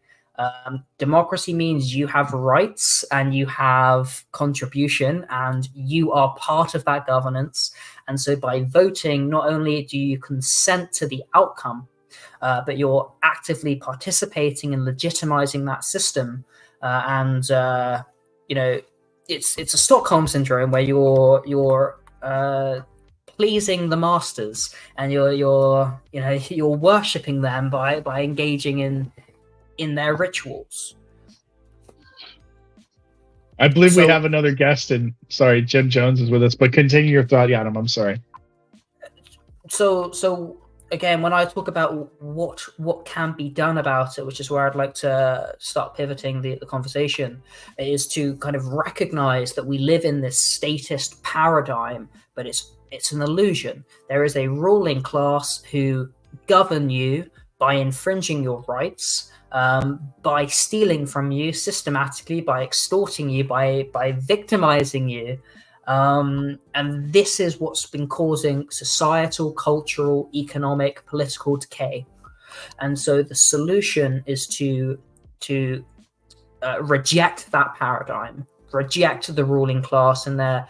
S2: Democracy means you have rights and you have contribution, and you are part of that governance. And so by voting, not only do you consent to the outcome, but you're actively participating in legitimizing that system. It's a Stockholm syndrome where you're pleasing the masters, and you're worshipping them by engaging in their rituals.
S1: I believe we have another guest, and sorry, Jim Jones is with us, but continue your thought, Adam. I'm sorry.
S2: So again, when I talk about what can be done about it, which is where I'd like to start pivoting the conversation, is to kind of recognize that we live in this statist paradigm, but it's an illusion. There is a ruling class who govern you by infringing your rights, by stealing from you systematically, by extorting you, by victimizing you. And this is what's been causing societal, cultural, economic, political decay. And so the solution is to reject that paradigm, reject the ruling class and their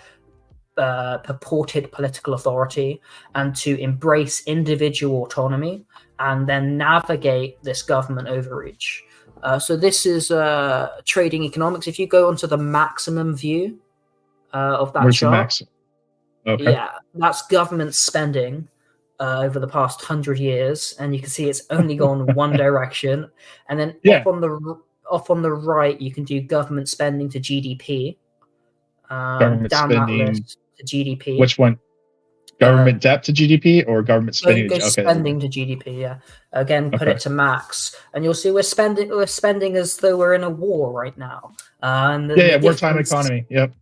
S2: purported political authority, and to embrace individual autonomy, and then navigate this government overreach. So this is trading economics. If you go onto the maximum view of that
S1: Where's
S2: chart,
S1: the maximum? Okay.
S2: yeah, that's government spending over the past 100 years, and you can see it's only gone one direction. And then off on the right, you can do government spending to GDP.
S1: Government
S2: Down
S1: spending
S2: that list to GDP.
S1: Which one? Government debt to GDP or government spending?
S2: Go spending to GDP. Yeah. Again, put it to max, and you'll see we're spending as though we're in a war right now. And
S1: wartime economy. Yep.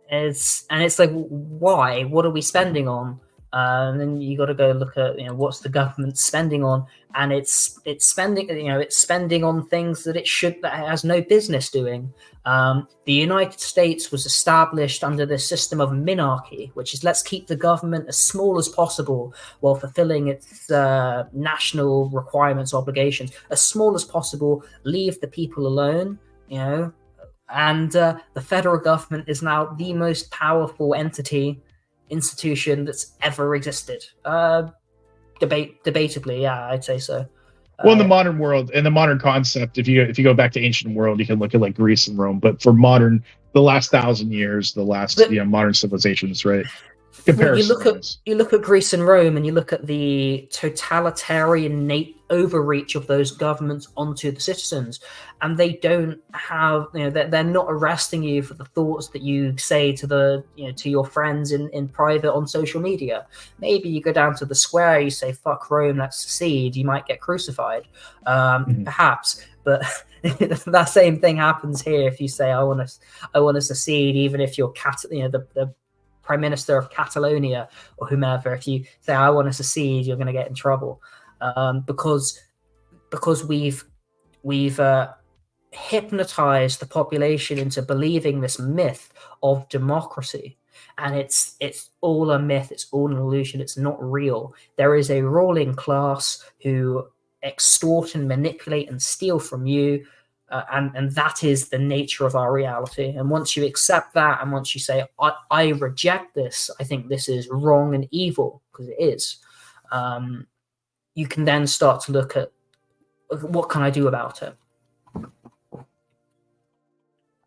S2: It's like, why? What are we spending on? And then you got to go look at what's the government spending on, and it's spending on things that it has no business doing. The United States was established under this system of minarchy, which is let's keep the government as small as possible while fulfilling its national requirements, obligations as small as possible. Leave the people alone, And the federal government is now the most powerful institution that's ever existed. Debatably, yeah, I'd say so.
S1: Well, in the modern world, in the modern concept, if you go back to ancient world, you can look at like Greece and Rome. But for modern, the last 1,000 years, the last modern civilizations, right?
S2: Well, you look at Greece and Rome, and you look at the totalitarian overreach of those governments onto the citizens, and they don't have, they're not arresting you for the thoughts that you say to to your friends in private on social media. Maybe you go down to the square, you say "fuck Rome, let's secede." You might get crucified, perhaps, but that same thing happens here if you say I want to secede, even if you're the Prime Minister of Catalonia or whomever. If you say I want to secede, you're going to get in trouble, because we've hypnotized the population into believing this myth of democracy, and it's all a myth. It's all an illusion. It's not real. There is a ruling class who extort and manipulate and steal from you. And that is the nature of our reality. And once you accept that, and once you say, I reject this, I think this is wrong and evil, because it is, you can then start to look at what can I do about it.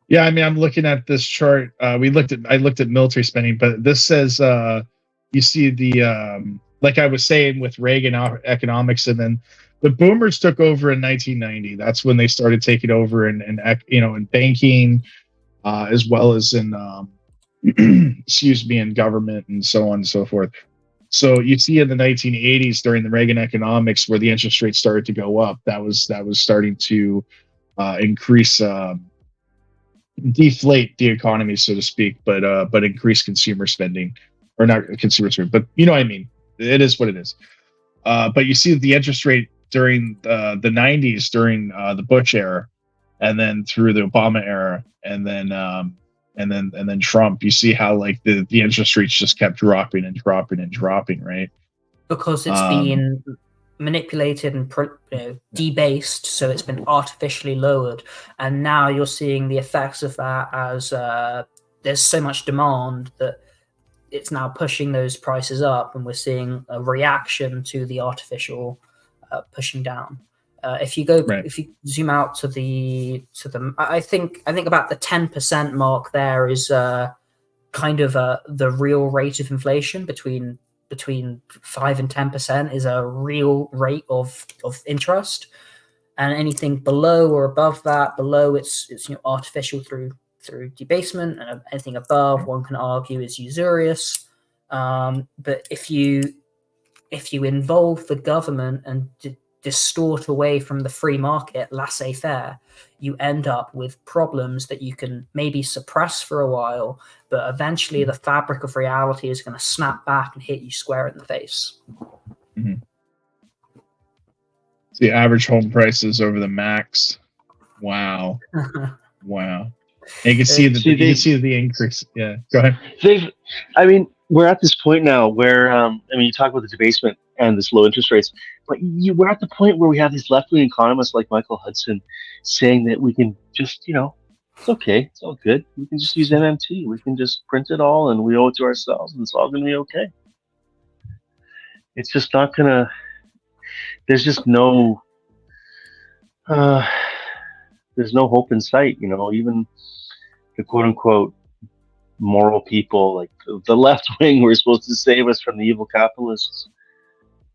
S1: Yeah, I mean, I'm looking at this chart. I looked at military spending, but this says you see the like I was saying with Reagan economics, and then the boomers took over in 1990. That's when they started taking over in banking, as well as in in government and so on and so forth. So you see in the 1980s during the Reagan economics where the interest rates started to go up, that was starting to increase, deflate the economy, so to speak, but increase consumer spending, or not consumer spending, but you know what I mean. It is what it is. But you see the interest rate during the 90s, during the Bush era, and then through the Obama era, and then Trump, you see how like the interest rates just kept dropping and dropping and dropping, right?
S2: Because it's been manipulated and debased, so it's been artificially lowered, and now you're seeing the effects of that as there's so much demand that it's now pushing those prices up, and we're seeing a reaction to the artificial pushing down. If you zoom out to the I think about the 10% mark there is kind of the real rate of inflation. Between 5 and 10% is a real rate of interest, and anything below or above that, it's artificial through debasement, and anything above, one can argue, is usurious. But if you involve the government and distort away from the free market, laissez-faire, you end up with problems that you can maybe suppress for a while, but eventually the fabric of reality is going to snap back and hit you square in the face.
S1: Mm-hmm. The average home prices over the max. Wow. Wow. And you can see that you can see the increase. Yeah. Go ahead.
S3: We're at this point now where, you talk about the debasement and this low interest rates, but we're at the point where we have these left-wing economists like Michael Hudson saying that we can just, it's okay, it's all good. We can just use MMT. We can just print it all and we owe it to ourselves and it's all going to be okay. It's just not going to, there's just no, there's no hope in sight, even the quote-unquote moral people, like the left wing, were supposed to save us from the evil capitalists.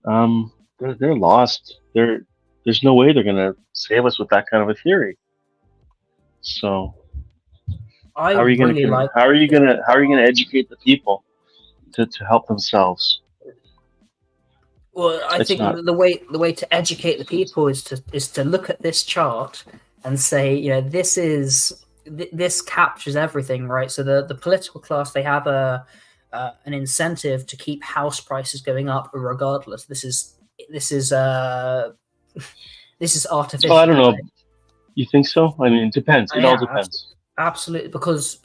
S3: They're lost. There's no way they're going to save us with that kind of a theory. So, how are you going to educate the people to help themselves?
S2: Well, I think the way to educate the people is to look at this chart and say, this captures everything, right? So the political class, they have an incentive to keep house prices going up regardless. This is artificial.
S3: Oh, I don't know. Right? You think so? I mean, it depends. It all depends.
S2: Absolutely, because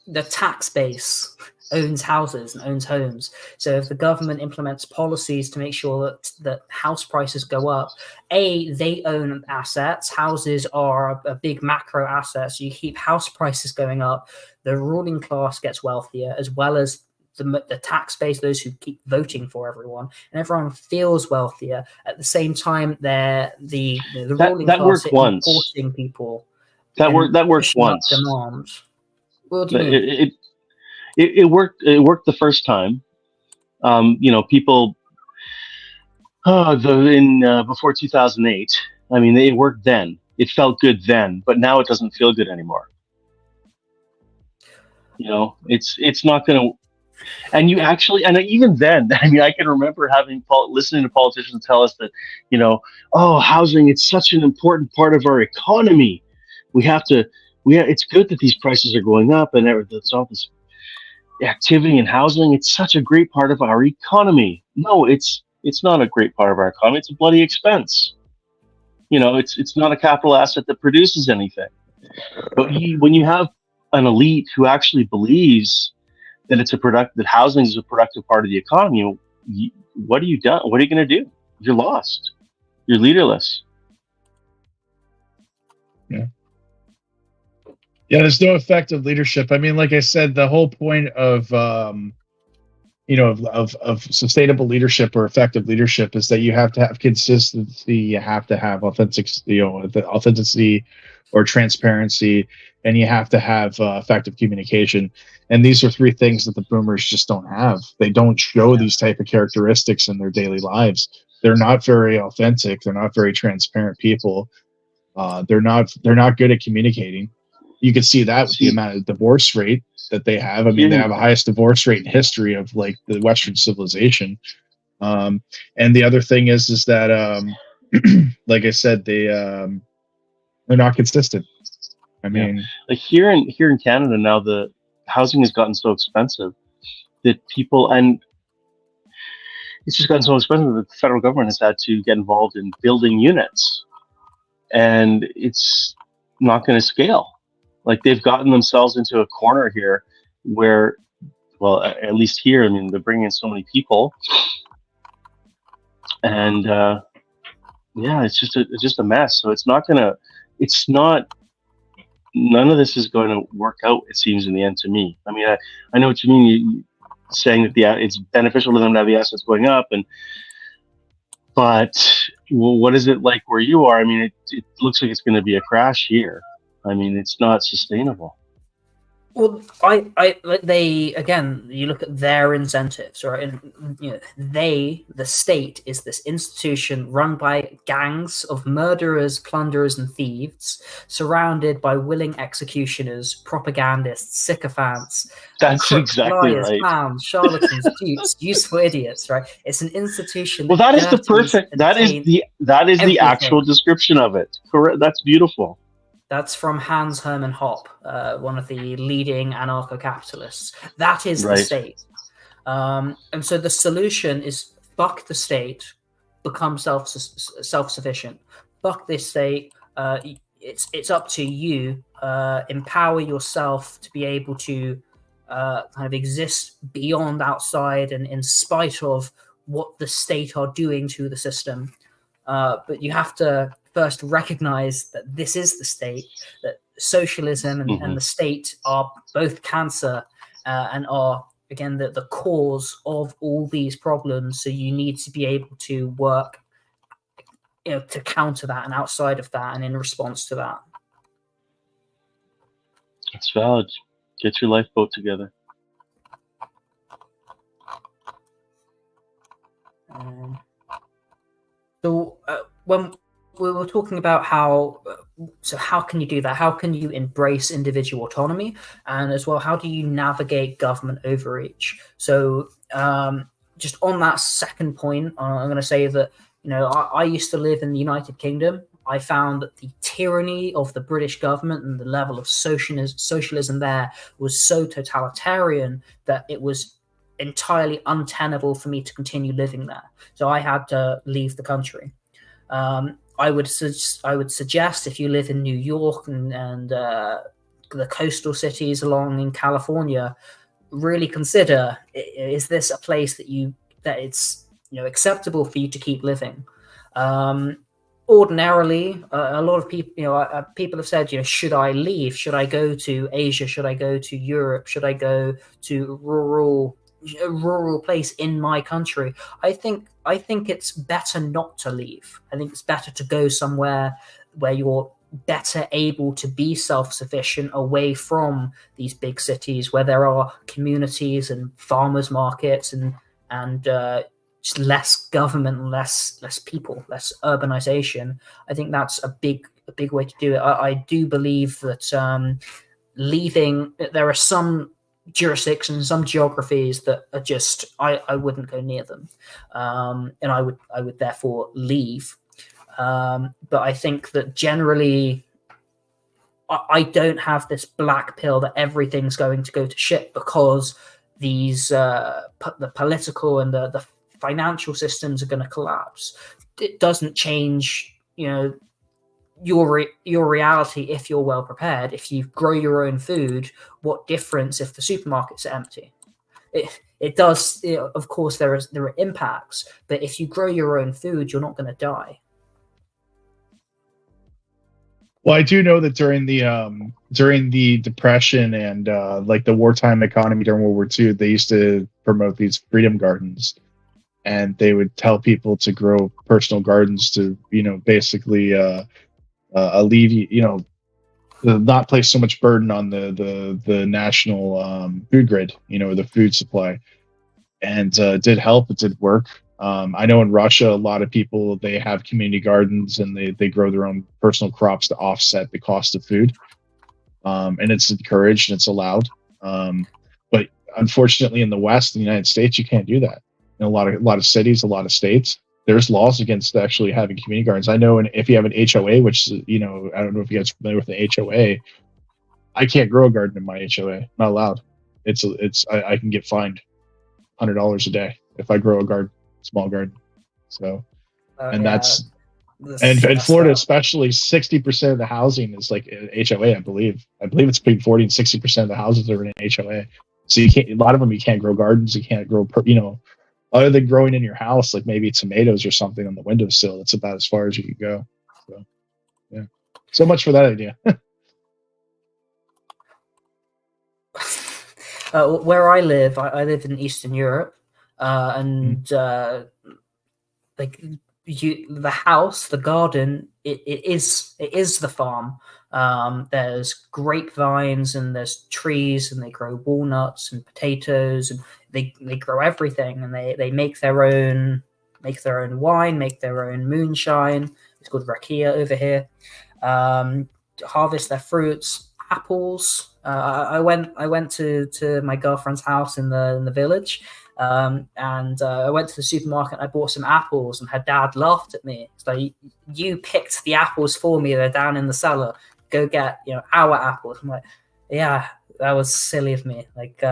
S2: the tax base owns houses and owns homes. So if the government implements policies to make sure that house prices go up, they own assets. Houses are a big macro asset. So you keep house prices going up, the ruling class gets wealthier, as well as the tax base, those who keep voting for everyone, and everyone feels wealthier. At the same time, the ruling class importing people.
S3: That worked once.
S2: Demand. What do you mean?
S3: It worked. It worked the first time. People. Before 2008. I mean, it worked then. It felt good then, but now it doesn't feel good anymore. It's not going to. And even then, I mean, I can remember listening to politicians tell us that, housing, it's such an important part of our economy. It's good that these prices are going up and it's all this activity in housing. It's such a great part of our economy. No, it's not a great part of our economy. It's a bloody expense. It's not a capital asset that produces anything. But when you have an elite who actually believes that that housing is a productive part of the economy, what are you done? What are you going to do? You're lost. You're leaderless.
S1: Yeah. Yeah, there's no effective leadership. I mean, like I said, the whole point of sustainable leadership or effective leadership is that you have to have consistency, you have to have authenticity or transparency, and you have to have effective communication. And these are three things that the boomers just don't have. They don't show these type of characteristics in their daily lives. They're not very authentic. They're not very transparent people. They're not good at communicating. You can see that with the amount of divorce rate that they have. I mean, they have the highest divorce rate in history of like the Western civilization. And the other thing is that, like I said, they're not consistent. I mean,
S3: like here in Canada now, the housing has gotten so expensive that it's just gotten so expensive that the federal government has had to get involved in building units, and it's not going to scale. Like they've gotten themselves into a corner here where, well, at least here, I mean, they're bringing in so many people, and it's just a mess. So none of this is going to work out, it seems, in the end to me. I mean, I know what you mean. You saying that it's beneficial to them to have the assets going up, but what is it like where you are? I mean, it looks like it's going to be a crash here. I mean, it's not sustainable.
S2: Well, you look at their incentives, right? And the state is this institution run by gangs of murderers, plunderers, and thieves, surrounded by willing executioners, propagandists, sycophants.
S3: That's exactly
S2: liars,
S3: right.
S2: Clowns, charlatans, dupes, useful idiots, right? It's an institution.
S3: Well, that is the perfect. That is the actual description of it. Correct. That's beautiful.
S2: That's from Hans Hermann Hoppe, one of the leading anarcho-capitalists. That is the state. And so the solution is fuck the state, become self-sufficient. Fuck this state. It's up to you. Empower yourself to be able to kind of exist beyond, outside, and in spite of what the state are doing to the system. But you have to first recognize that this is the state, that socialism and the state are both cancer and are, again, the cause of all these problems. So you need to be able to work, to counter that and outside of that and in response to that.
S3: It's valid. Get your lifeboat together.
S2: So when we were talking about how can you do that? How can you embrace individual autonomy? And as well, how do you navigate government overreach? So just on that second point, I'm going to say that, I used to live in the United Kingdom. I found that the tyranny of the British government and the level of socialism there was so totalitarian that it was entirely untenable for me to continue living there. So I had to leave the country. I would suggest, if you live in New York and the coastal cities along in California, really consider, is this a place that it's acceptable for you to keep living? Ordinarily, a lot of people, people have said, should I leave? Should I go to Asia? Should I go to Europe? Should I go to a rural place in my country? I think it's better not to leave. I think it's better to go somewhere where you're better able to be self-sufficient, away from these big cities where there are communities and farmers markets and just less government, less people, less urbanization. I think that's a big way to do it. I do believe that leaving, there are some jurisdictions, some geographies that are just, I wouldn't go near them, and I would therefore leave. But I think that generally, I don't have this black pill that everything's going to go to shit because these the political and the financial systems are going to collapse. It doesn't change, your reality if you're well prepared. If you grow your own food, what difference if the supermarkets are empty? It does. Of course, there are impacts, but if you grow your own food, you're not going to die.
S1: Well, I do know that during the Depression and like the wartime economy during World War II, they used to promote these freedom gardens, and they would tell people to grow personal gardens to basically alleviate, not place so much burden on the national food grid, the food supply, and it did help. It did work. I know in Russia, a lot of people, they have community gardens and they grow their own personal crops to offset the cost of food, and it's encouraged and it's allowed. But unfortunately, in the West, in the United States, you can't do that. In a lot of cities, a lot of states, there's laws against actually having community gardens. I know, and if you have an HOA, which I don't know if you guys are familiar with the HOA, I can't grow a garden in my HOA. Not allowed. I can get fined $100 a day if I grow a small garden. So, and
S2: yeah,
S1: and Florida, especially, 60% of the housing is like HOA. I believe it's between 40 and 60% of the houses are in an HOA. So a lot of them, you can't grow gardens. You can't grow, other than growing in your house, like maybe tomatoes or something on the windowsill. That's about as far as you can go. So, yeah. So much for that idea.
S2: Where I live in Eastern Europe, and the house, the garden, it is the farm. There's grapevines and there's trees, and they grow walnuts and potatoes, and they grow everything, and they make their own wine, make their own moonshine. It's called rakia over here. Harvest their fruits, apples. I went to my girlfriend's house in the village, and I went to the supermarket and I bought some apples, and her dad laughed at me. It's like, you picked the apples for me, they're down in the cellar, go get our apples. I'm like, yeah, that was silly of me. Like,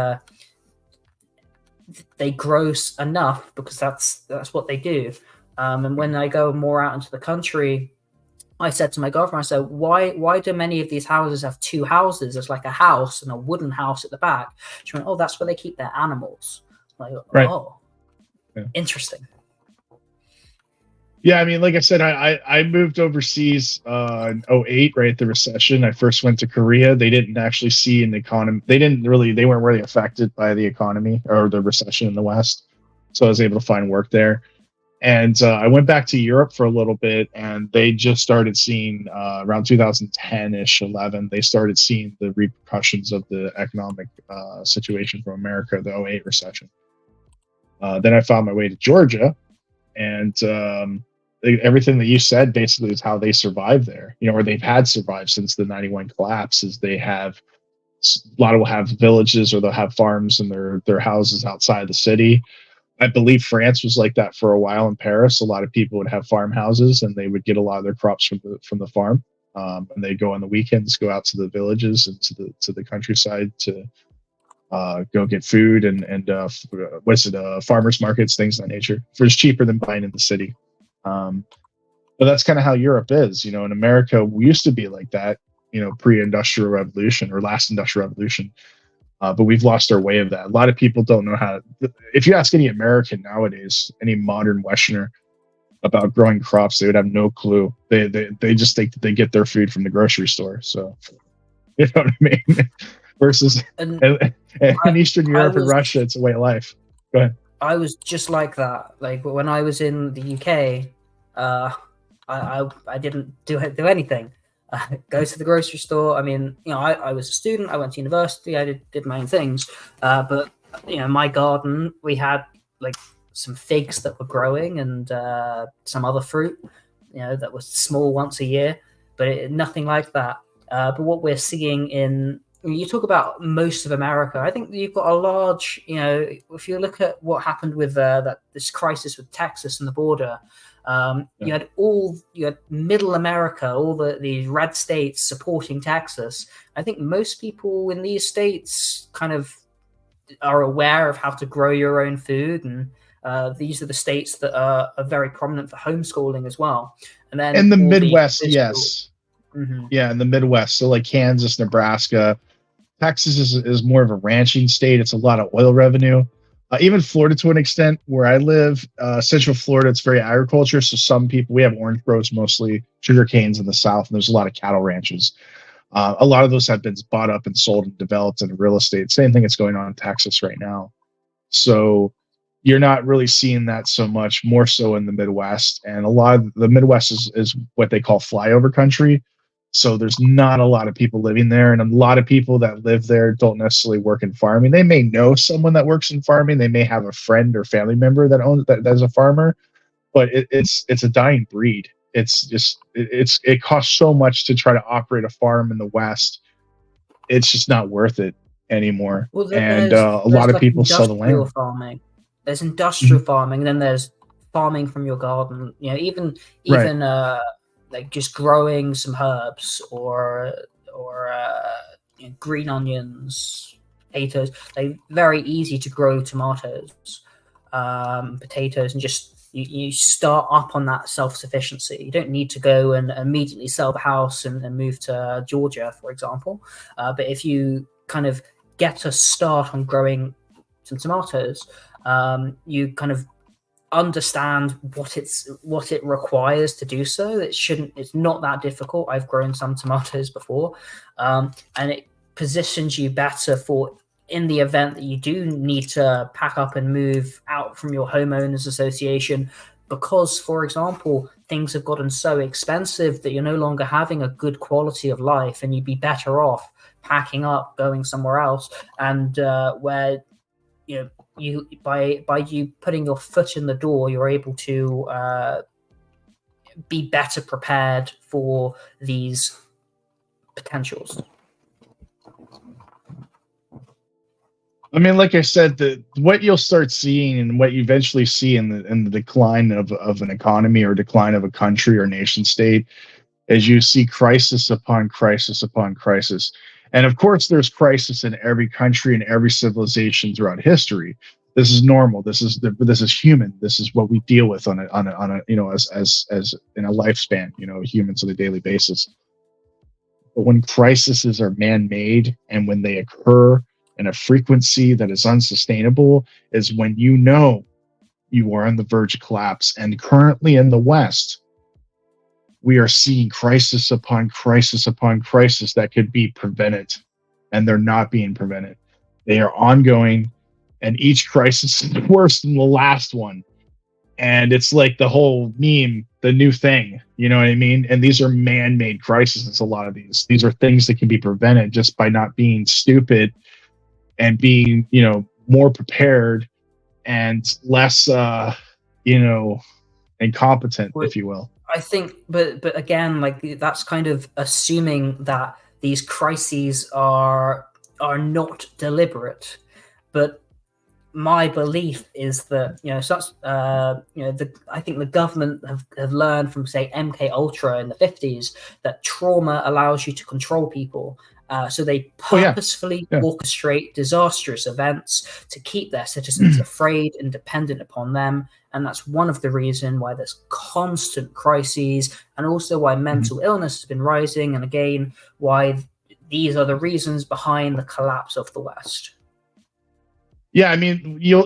S2: they grow enough because that's what they do. And when I go more out into the country, I said to my girlfriend, I said, why do many of these houses have two houses? There's like a house and a wooden house at the back. She went, oh, that's where they keep their animals. I'm like,
S1: Right.
S2: oh,
S1: Yeah.
S2: Interesting.
S1: Yeah, I mean, like I said, I moved overseas in 08, right at the recession. I first went to Korea. They didn't actually see an economy. They weren't really affected by the economy or the recession in the West. So I was able to find work there. And I went back to Europe for a little bit, and they just started seeing around 2010-ish, 11, they started seeing the repercussions of the economic situation from America, the 08 recession. Then I found my way to Georgia, and everything that you said basically is how they survived there, or they've had survived since the 91 collapse. Is they have, a lot of will have villages, or they'll have farms in their houses outside the city. I believe France was like that for a while. In Paris, a lot of people would have farmhouses, and they would get a lot of their crops from the farm. And they'd go on the weekends, go out to the villages and to the countryside to go get food and farmers markets, things of that nature. For it's cheaper than buying in the city. But that's kind of how Europe is. In America, we used to be like that. Pre-industrial revolution or last industrial revolution. But we've lost our way of that. A lot of people don't know how. If you ask any American nowadays, any modern Westerner about growing crops, they would have no clue. They just think that they get their food from the grocery store. So, you know what I mean? Versus in Eastern Europe and Russia, it's a way of life. Go ahead.
S2: I was just like that. Like when I was in the UK, I didn't do anything. Go to the grocery store. I mean, I was a student. I went to university. I did my own things. But my garden, we had like some figs that were growing and some other fruit, that was small once a year, but nothing like that. But what we're seeing you talk about most of America, I think you've got a large, if you look at what happened with this crisis with Texas and the border. You had middle America, all these red states supporting Texas. I think most people in these states kind of are aware of how to grow your own food, and these are the states that are very prominent for homeschooling as well. And then
S1: in the Midwest, yes,
S2: mm-hmm.
S1: Yeah, in the Midwest, so like Kansas, Nebraska, Texas is more of a ranching state. It's a lot of oil revenue. Even Florida, to an extent, where I live, Central Florida, it's very agriculture. So some people, we have orange groves, mostly sugar canes in the south, and there's a lot of cattle ranches. A lot of those have been bought up and sold and developed into real estate. Same thing that's going on in Texas right now. So you're not really seeing that so much, more so in the Midwest. And a lot of the Midwest is what they call flyover country. So there's not a lot of people living there, and a lot of people that live there don't necessarily work in farming. They may know someone that works in farming. They may have a friend or family member that's a farmer, but it's a dying breed. It costs so much to try to operate a farm in the West. It's just not worth it anymore.
S2: Well,
S1: and a lot of people sell the land.
S2: Farming. There's industrial farming, and then there's farming from your garden. Even right. Like just growing some herbs or green onions, potatoes. They're very easy to grow tomatoes, potatoes, and just you start up on that self-sufficiency. You don't need to go and immediately sell the house and move to Georgia, for example. But if you kind of get a start on growing some tomatoes, you kind of understand what it requires to do so. It's not that difficult. I've grown some tomatoes before, and it positions you better for in the event that you do need to pack up and move out from your homeowners association, because, for example, things have gotten so expensive that you're no longer having a good quality of life, and you'd be better off packing up, going somewhere else, and where you by you putting your foot in the door, you're able to be better prepared for these potentials.
S1: I mean, like I said, what you'll start seeing and what you eventually see in the decline of an economy or decline of a country or nation state is you see crisis upon crisis upon crisis. And of course, there's crisis in every country and every civilization throughout history. This is normal. This is human. This is what we deal with on a as in a lifespan, humans on a daily basis. But when crises are man-made and when they occur in a frequency that is unsustainable, is when you are on the verge of collapse. And currently in the West, we are seeing crisis upon crisis upon crisis that could be prevented, and they're not being prevented. They are ongoing, and each crisis is worse than the last one. And it's like the whole meme, the new thing, you know what I mean? And these are man-made crises. A lot of these are things that can be prevented just by not being stupid and being, more prepared and less, incompetent, if you will.
S2: I think, but again, like that's kind of assuming that these crises are not deliberate. But my belief is that I think the government have learned from, say, MK Ultra in the 50s that trauma allows you to control people. So they purposefully orchestrate disastrous events to keep their citizens afraid and dependent upon them. And that's one of the reasons why there's constant crises, and also why mental illness has been rising. And again, why these are the reasons behind the collapse of the West.
S1: Yeah, I mean, you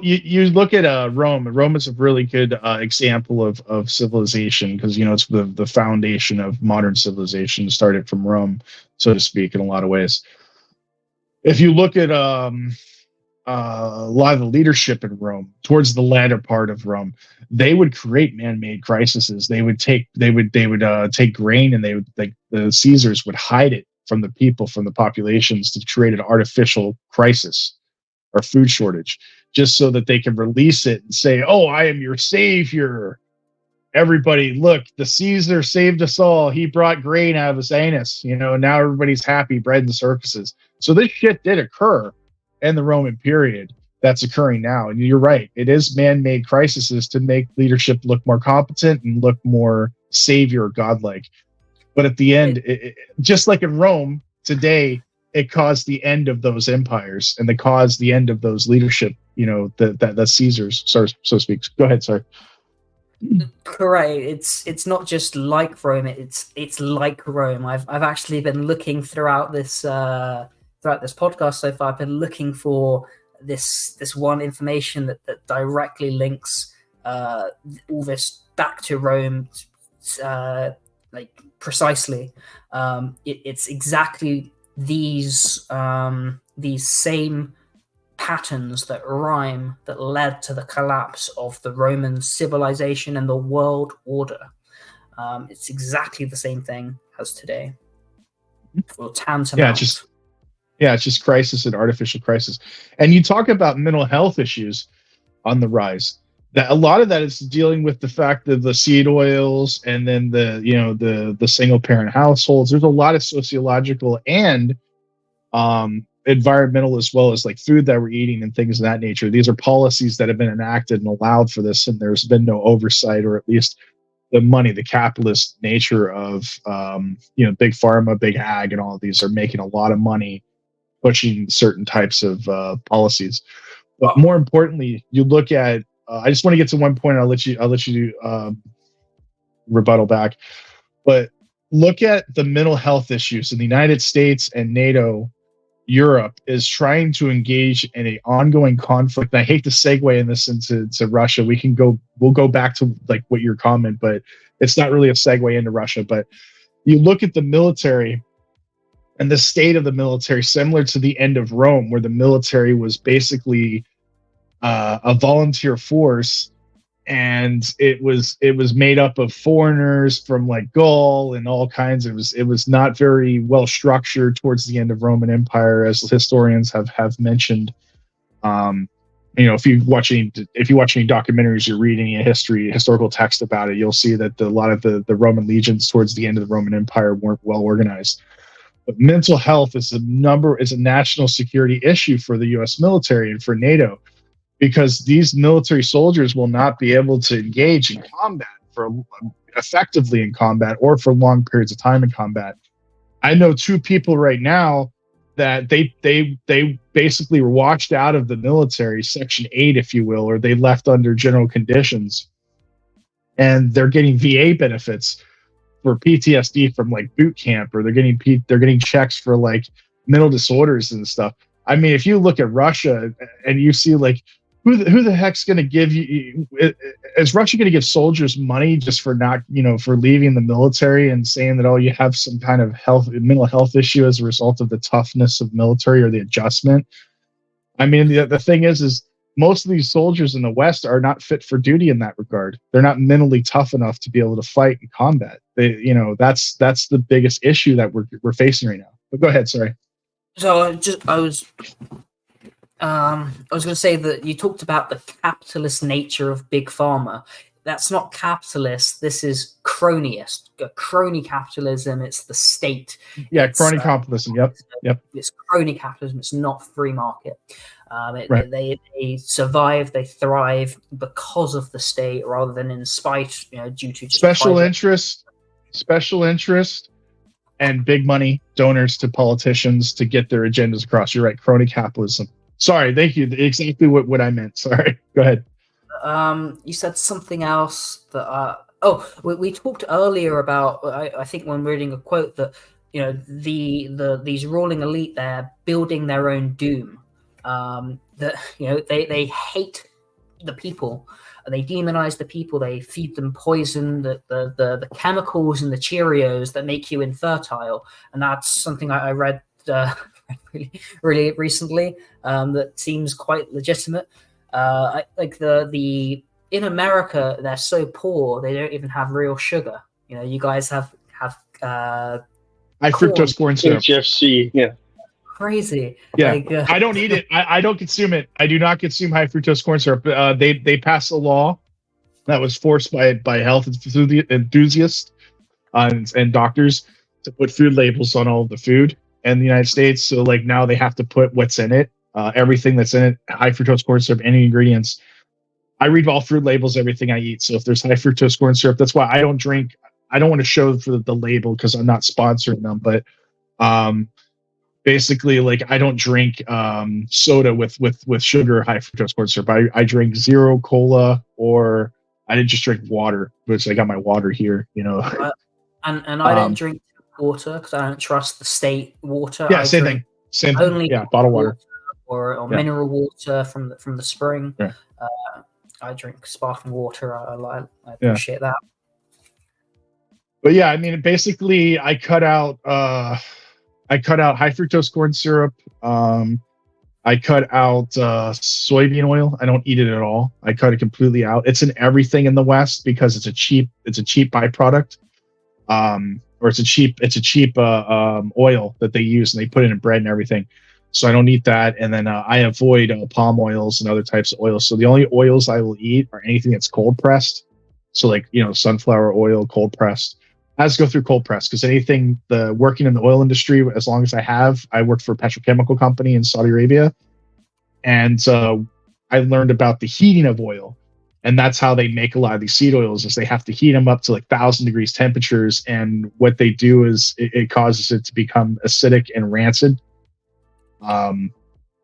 S1: look at Rome. Rome is a really good example of civilization, because it's the foundation of modern civilization, started from Rome, so to speak, in a lot of ways. If you look at a lot of the leadership in Rome, towards the latter part of Rome, they would create man-made crises. They would take grain, and the Caesars would hide it from the people, from the populations, to create an artificial crisis or food shortage, just so that they can release it and say, "Oh, I am your savior. Everybody, look, the Caesar saved us all. He brought grain out of his anus. Now everybody's happy, bread and circuses." So this shit did occur in the Roman period. That's occurring now. And you're right. It is man-made crises to make leadership look more competent and look more savior, godlike. But at the end, just like in Rome today, it caused the end of those empires, and it caused the end of those leadership, the Caesars, so to speak. Go ahead, sorry.
S2: Correct. It's not just like Rome. It's like Rome. I've actually been looking throughout this podcast so far. I've been looking for this one information that directly links all this back to Rome, precisely. It's exactly these same patterns that rhyme that led to the collapse of the Roman civilization and the world order. It's exactly the same thing as today. Or tantamount.
S1: It's just crisis and artificial crisis. And you talk about mental health issues on the rise. That a lot of that is dealing with the fact that the seed oils, and then the single parent households. There's a lot of sociological and environmental, as well as like food that we're eating and things of that nature. These are policies that have been enacted and allowed for this, and there's been no oversight, or at least the capitalist nature of big pharma, big ag, and all of these are making a lot of money pushing certain types of policies. But more importantly, you look at I just want to get to one point. I'll let you rebuttal back. But look at the mental health issues in the United States and NATO. Europe is trying to engage in an ongoing conflict. And I hate to segue in this into Russia. We'll go back to like what your comment, but it's not really a segue into Russia. But you look at the military and the state of the military, similar to the end of Rome, where the military was basically a volunteer force, and it was made up of foreigners from like Gaul and all kinds. It was not very well structured towards the end of Roman Empire, as historians have mentioned. If you watch any documentaries, you're reading a historical text about it, you'll see that a lot of the Roman legions towards the end of the Roman Empire weren't well organized. But mental health is a national security issue for the U.S. military and for NATO, because these military soldiers will not be able to engage in combat effectively in combat, or for long periods of time in combat. I know two people right now that they basically were washed out of the military, Section 8, if you will, or they left under general conditions, and they're getting VA benefits for PTSD from like boot camp, or they're getting checks for like mental disorders and stuff. I mean, if you look at Russia and you see like who the heck's going to give you? Is Russia going to give soldiers money just for not, for leaving the military and saying that, oh, you have some kind of mental health issue as a result of the toughness of military or the adjustment? I mean, the thing is most of these soldiers in the West are not fit for duty in that regard. They're not mentally tough enough to be able to fight in combat. That's the biggest issue that we're facing right now. But go ahead, sorry.
S2: So I was going to say that you talked about the capitalist nature of big pharma. That's not capitalist. This is cronyist. Crony capitalism. It's the state.
S1: Yeah, crony capitalism. Yep.
S2: It's crony capitalism. It's not free market.
S1: Right.
S2: They survive. They thrive because of the state, rather than in spite. Due to
S1: special interest, and big money donors to politicians to get their agendas across. You're right. Crony capitalism. Sorry. Thank you. Exactly what I meant. Sorry. Go ahead.
S2: You said something else that we talked earlier about. I think when reading a quote that these ruling elite, they're building their own doom. That they hate the people, and they demonize the people. They feed them poison, the chemicals in the Cheerios that make you infertile, and that's something I read really recently. That seems quite legitimate. In America, they're so poor they don't even have real sugar. You guys have
S1: high fructose corn syrup.
S3: HFC, yeah.
S2: Crazy.
S1: Yeah, I don't eat it. I don't consume it. I do not consume high fructose corn syrup. They passed a law that was forced by health enthusiasts and doctors to put food labels on all of the food in the United States. So like now they have to put what's in it. Everything that's in it, high fructose corn syrup, any ingredients. I read all food labels, everything I eat. So if there's high fructose corn syrup, that's why I don't drink. I don't want to show for the label because I'm not sponsoring them. But basically, like I don't drink soda with sugar or high fructose corn syrup. I drink zero cola, or I didn't just drink water, which I got my water here.
S2: And I don't drink water because I don't trust the state water.
S1: Yeah, same thing. Same thing. Yeah, bottled water.
S2: Or mineral water from the spring.
S1: Yeah.
S2: I drink sparkling water. I appreciate that.
S1: But yeah, I mean, basically, I cut out high fructose corn syrup. I cut out soybean oil. I don't eat it at all. I cut it completely out. It's in everything in the West because it's a cheap byproduct. Or it's a cheap oil that they use, and they put it in bread and everything. So I don't eat that. And then I avoid palm oils and other types of oils. So the only oils I will eat are anything that's cold pressed. So like, sunflower oil, cold pressed. I has to go through cold press because anything working in the oil industry, as long as I worked for a petrochemical company in Saudi Arabia. And I learned about the heating of oil. And that's how they make a lot of these seed oils, is they have to heat them up to like 1,000 degrees temperatures. And what they do is it causes it to become acidic and rancid.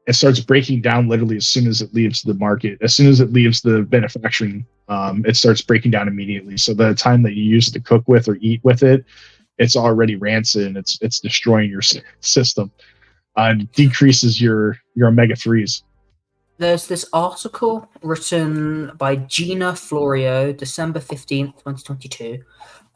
S1: It starts breaking down literally as soon as it leaves the market. As soon as it leaves the manufacturing, it starts breaking down immediately. So the time that you use it to cook with or eat with it, it's already rancid and it's destroying your system. Decreases your omega-3s.
S2: There's this article written by Gina Florio, December 15th, 2022.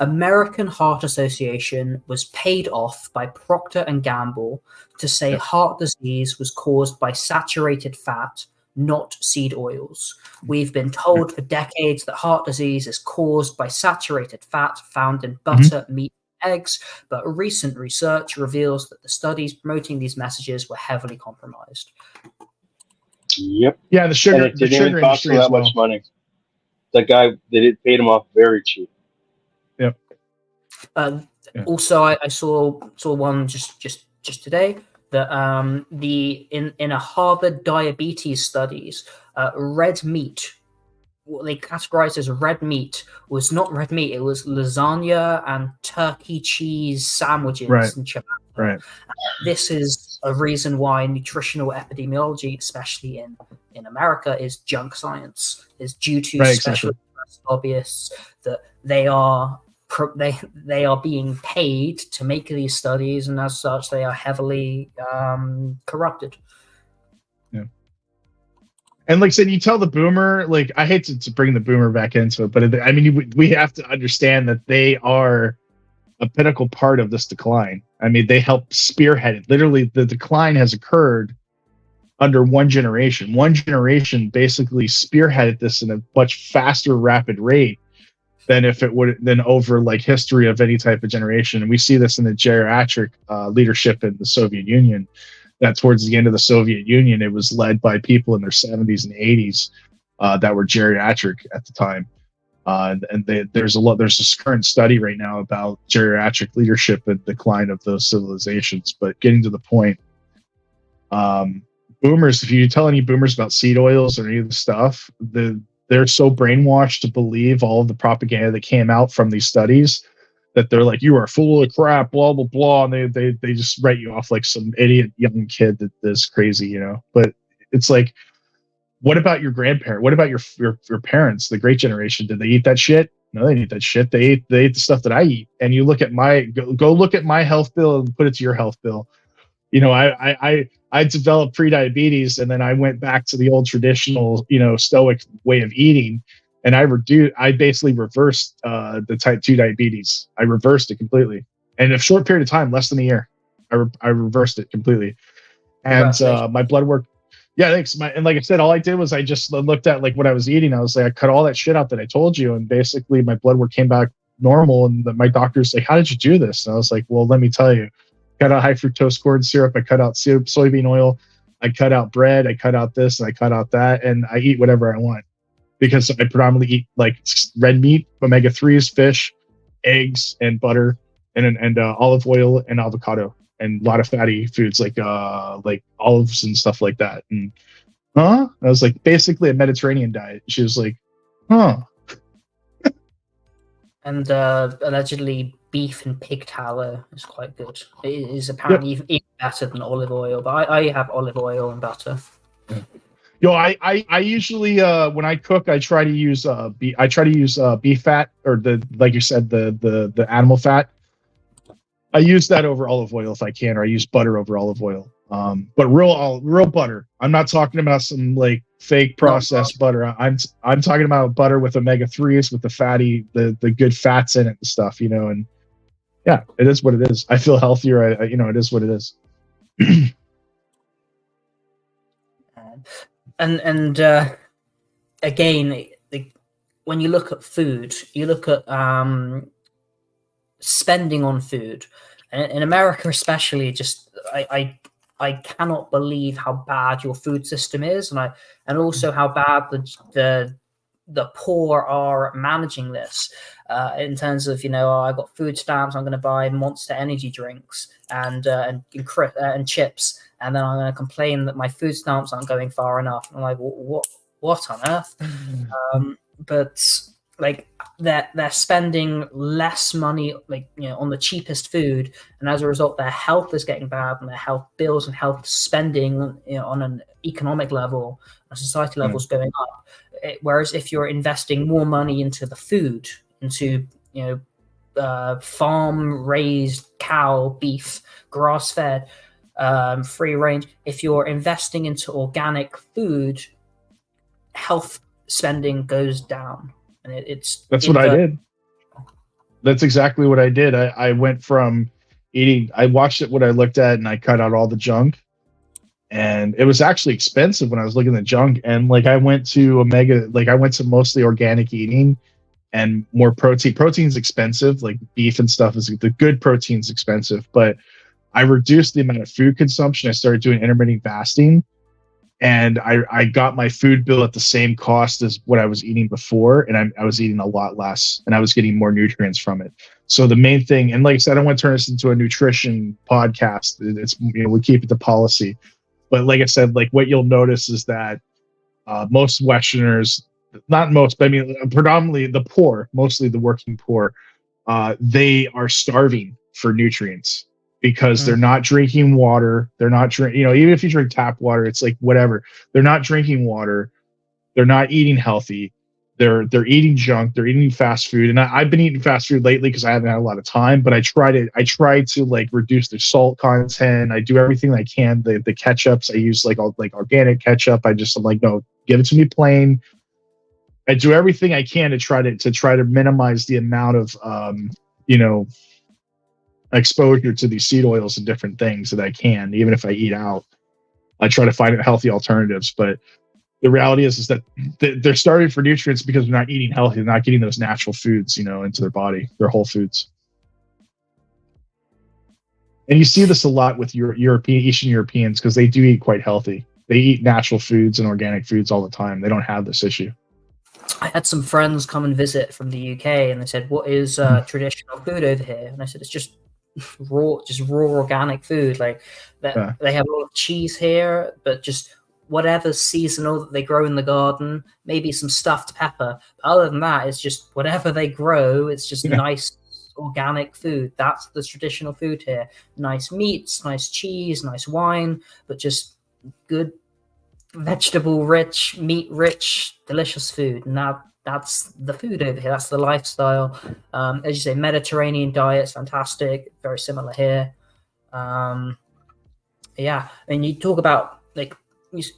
S2: American Heart Association was paid off by Procter & Gamble to say heart disease was caused by saturated fat, not seed oils. We've been told for decades that heart disease is caused by saturated fat found in butter, meat, and eggs, but recent research reveals that the studies promoting these messages were heavily compromised.
S3: Yep.
S1: Yeah, the sugar.
S3: And it didn't even cost them that much money. The guy, they paid him off very cheap.
S1: Yep.
S2: Also, I saw one just today that in a Harvard diabetes studies, red meat, what they categorized as red meat, was not red meat. It was lasagna and turkey cheese sandwiches and ciabatta.
S1: Right.
S2: This is a reason why nutritional epidemiology, especially in America, is junk science, is due to
S1: Right,
S2: special
S1: exactly.
S2: interest lobbyists, that they are being paid to make these studies, and as such, they are heavily corrupted.
S1: Yeah. And like I said, you tell the boomer, like, I hate to bring the boomer back into it, but I mean, we have to understand that they are a pinnacle part of this decline. I mean, they helped spearhead it. Literally, the decline has occurred under one generation. One generation basically spearheaded this in a much faster, rapid rate than if it would than over like history of any type of generation. And we see this in the geriatric leadership in the Soviet Union. That towards the end of the Soviet Union, it was led by people in their 70s and 80s that were geriatric at the time. There's this current study right now about geriatric leadership and decline of those civilizations. But getting to the point, boomers, if you tell any boomers about seed oils or any of the stuff, they're so brainwashed to believe all of the propaganda that came out from these studies that they're like, you are full of crap, blah blah blah, and they just write you off like some idiot young kid that is crazy, you know. But it's like, what about your grandparent? What about your parents, the great generation? Did they eat that shit? No, they didn't eat that shit. They ate the stuff that I eat. And you look at go look at my health bill and put it to your health bill. You know, I developed pre-diabetes, and then I went back to the old traditional, you know, stoic way of eating, and I basically reversed the type 2 diabetes. I reversed it completely. And in a short period of time, less than a year, I reversed it completely. And my blood work, yeah, thanks. And like I said, all I did was I just looked at like what I was eating. I was like, I cut all that shit out that I told you, and basically my blood work came back normal. And my doctor's like, how did you do this? And I was like, well, let me tell you. Cut out high fructose corn syrup. I cut out soybean oil. I cut out bread. I cut out this and I cut out that, and I eat whatever I want because I predominantly eat like red meat, omega-3s, fish, eggs, and butter, and olive oil and avocado, and a lot of fatty foods like olives and stuff like that. And I was like, basically a Mediterranean diet. She was like,
S2: And allegedly beef and pig tallow is quite good. It is apparently even better than olive oil, but I have olive oil and butter.
S1: Yo, I usually when I cook, I try to use beef fat, or like you said, the animal fat. I use that over olive oil if I can, or I use butter over olive oil. But real butter. I'm not talking about some like fake processed butter. I'm talking about butter with omega-3s, with the good fats in it and stuff, you know. And yeah, it is what it is. I feel healthier. It is what it is.
S2: And again, when you look at food, you look at spending on food, and in America especially, just I cannot believe how bad your food system is, and also how bad the poor are managing this in terms of, you know, I've got food stamps, I'm going to buy Monster energy drinks and chips, and then I'm going to complain that my food stamps aren't going far enough. I'm like, what on earth? But like they're spending less money, like, you know, on the cheapest food, and as a result, their health is getting bad, and their health bills and health spending, you know, on an economic level, a society level, is going up. Whereas if you're investing more money into the food, into, you know, farm raised cow beef, grass fed, free range, if you're investing into organic food, health spending goes down. And that's
S1: what I did. That's exactly what I did. I went from eating, I watched it, what I looked at, and I cut out all the junk. And it was actually expensive when I was looking at junk. And like I went to mostly organic eating and more protein. Protein's expensive, like beef and stuff is the good protein's expensive. But I reduced the amount of food consumption. I started doing intermittent fasting. And I got my food bill at the same cost as what I was eating before, and I was eating a lot less, and I was getting more nutrients from it. So the main thing, and like I said, I don't want to turn this into a nutrition podcast. It's, you know, we keep it to policy, but like I said, like what you'll notice is that most Westerners, not most, but I mean predominantly the poor, mostly the working poor, they are starving for nutrients because they're not drinking water. They're not drink, even if you drink tap water, it's like whatever. They're not drinking water. They're not eating healthy. They're eating junk. They're eating fast food. And I've been eating fast food lately because I haven't had a lot of time. But I try to like reduce the salt content. I do everything I can. The ketchups I use like organic ketchup. I'm like, no, give it to me plain. I do everything I can to try to minimize the amount of exposure to these seed oils and different things that I can. Even if I eat out, I try to find healthy alternatives. But the reality is that they're starving for nutrients because they're not eating healthy. They're not getting those natural foods, into their body, their whole foods. And you see this a lot with Eastern Europeans because they do eat quite healthy. They eat natural foods and organic foods all the time. They don't have this issue.
S2: I had some friends come and visit from the UK, and they said, "What is traditional food over here?" And I said, "It's just raw organic food. Like that, They have a lot of cheese here, but just whatever's seasonal that they grow in the garden, maybe some stuffed pepper. But other than that, it's just whatever they grow. It's just nice organic food. That's the traditional food here. Nice meats, nice cheese, nice wine, but just good vegetable rich, meat rich, delicious food. And that's the food over here. That's the lifestyle. As you say, Mediterranean diet's fantastic. Very similar here. Yeah, I mean, you talk about like,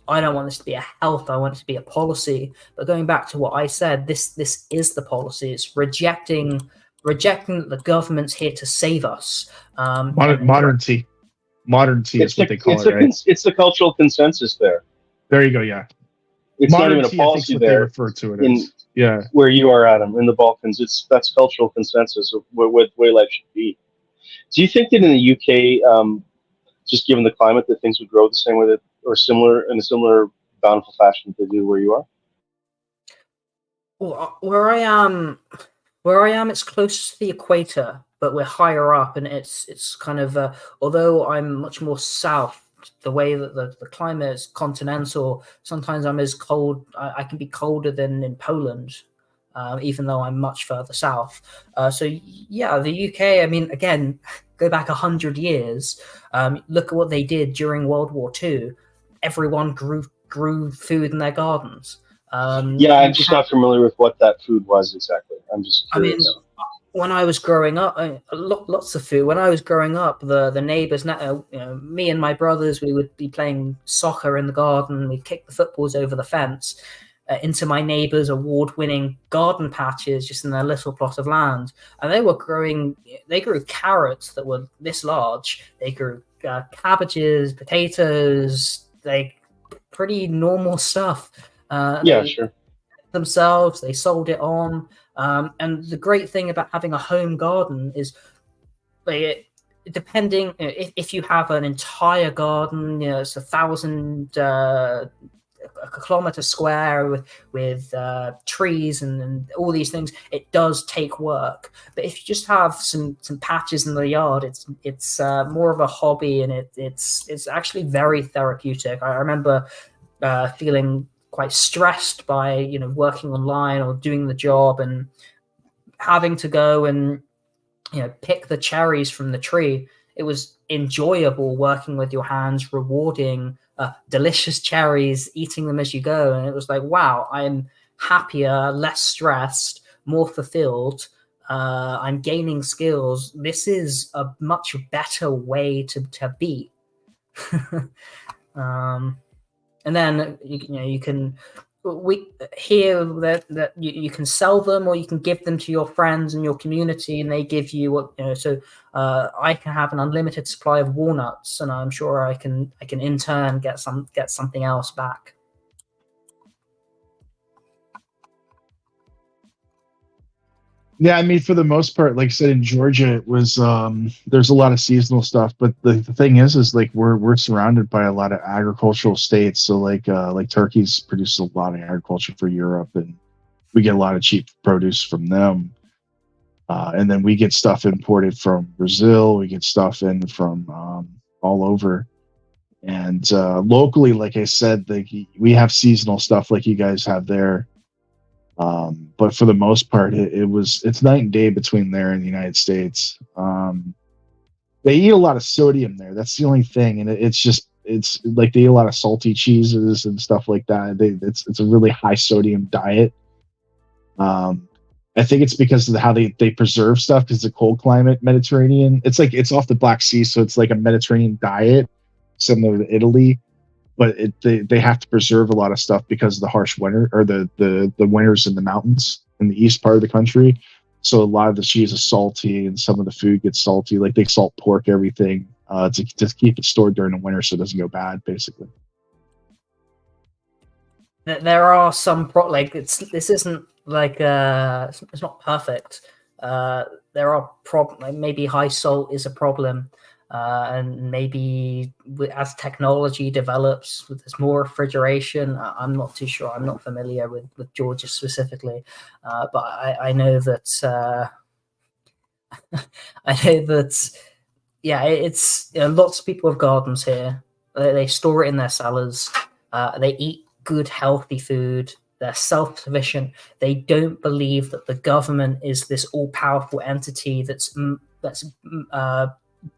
S2: I don't want this to be a health. I want it to be a policy. But going back to what I said, this is the policy. It's rejecting that the government's here to save us.
S1: Modernity is what they call it, right?
S3: It's the cultural consensus there.
S1: There you go. Yeah,
S3: it's not even a policy there.
S1: They refer to it as.
S3: Where you are, Adam, in the Balkans, that's cultural consensus of what way life should be. Do you think that in the UK, just given the climate, that things would grow the same way that, or similar in a similar bountiful fashion that they do where you are?
S2: Well, where I am, it's close to the equator, but we're higher up, and it's kind of although I'm much more south. The way that the climate is continental, sometimes I'm as cold. I can be colder than in Poland, even though I'm much further south. So yeah, the UK. I mean, again, go back 100 years. Look at what they did during World War II. Everyone grew food in their gardens.
S3: I'm just not familiar with what that food was exactly. I'm just curious.
S2: I mean, when I was growing up, lots of food. When I was growing up, the neighbors, me and my brothers, we would be playing soccer in the garden. We'd kick the footballs over the fence into my neighbors' award-winning garden patches just in their little plot of land. And they grew carrots that were this large. They grew cabbages, potatoes, pretty normal stuff.
S3: Sure.
S2: Themselves, they sold it on. And the great thing about having a home garden is, depending if you have an entire garden, it's 1,000 kilometer square with trees and all these things. It does take work, but if you just have some patches in the yard, it's more of a hobby, and it's actually very therapeutic. I remember feeling quite stressed by working online or doing the job and having to go and pick the cherries from the tree. It was enjoyable working with your hands, rewarding delicious cherries, eating them as you go. And it was like, wow, I'm happier, less stressed, more fulfilled. I'm gaining skills. This is a much better way to be. And then you can hear that you can sell them, or you can give them to your friends and your community, and they give you what So I can have an unlimited supply of walnuts, and I'm sure I can in turn get something else back.
S1: Yeah, I mean, for the most part, like I said, in Georgia, it was there's a lot of seasonal stuff, but the thing is like we're surrounded by a lot of agricultural states. So like Turkey's produces a lot of agriculture for Europe, and we get a lot of cheap produce from them. And then we get stuff imported from Brazil. We get stuff in from all over. And locally, like I said, we have seasonal stuff like you guys have there. But for the most part, it's night and day between there and the United States. They eat a lot of sodium there. That's the only thing, and it's like they eat a lot of salty cheeses and stuff like that. It's a really high sodium diet. I think it's because of how they preserve stuff, because it's a cold climate Mediterranean. It's like it's off the Black Sea, so it's like a Mediterranean diet similar to Italy, but they have to preserve a lot of stuff because of the harsh winter, or the winters in the mountains in the east part of the country. So a lot of the cheese is salty, and some of the food gets salty. Like they salt pork everything to keep it stored during the winter so it doesn't go bad, basically.
S2: There are some this isn't like it's not perfect. There are problems. Like maybe high salt is a problem, and maybe as technology develops, there's more refrigeration. I'm not too sure. I'm not familiar with Georgia specifically, but I know that I know that it's lots of people have gardens here. They store it in their cellars. They eat good, healthy food. They're self-sufficient. They don't believe that the government is this all-powerful entity that's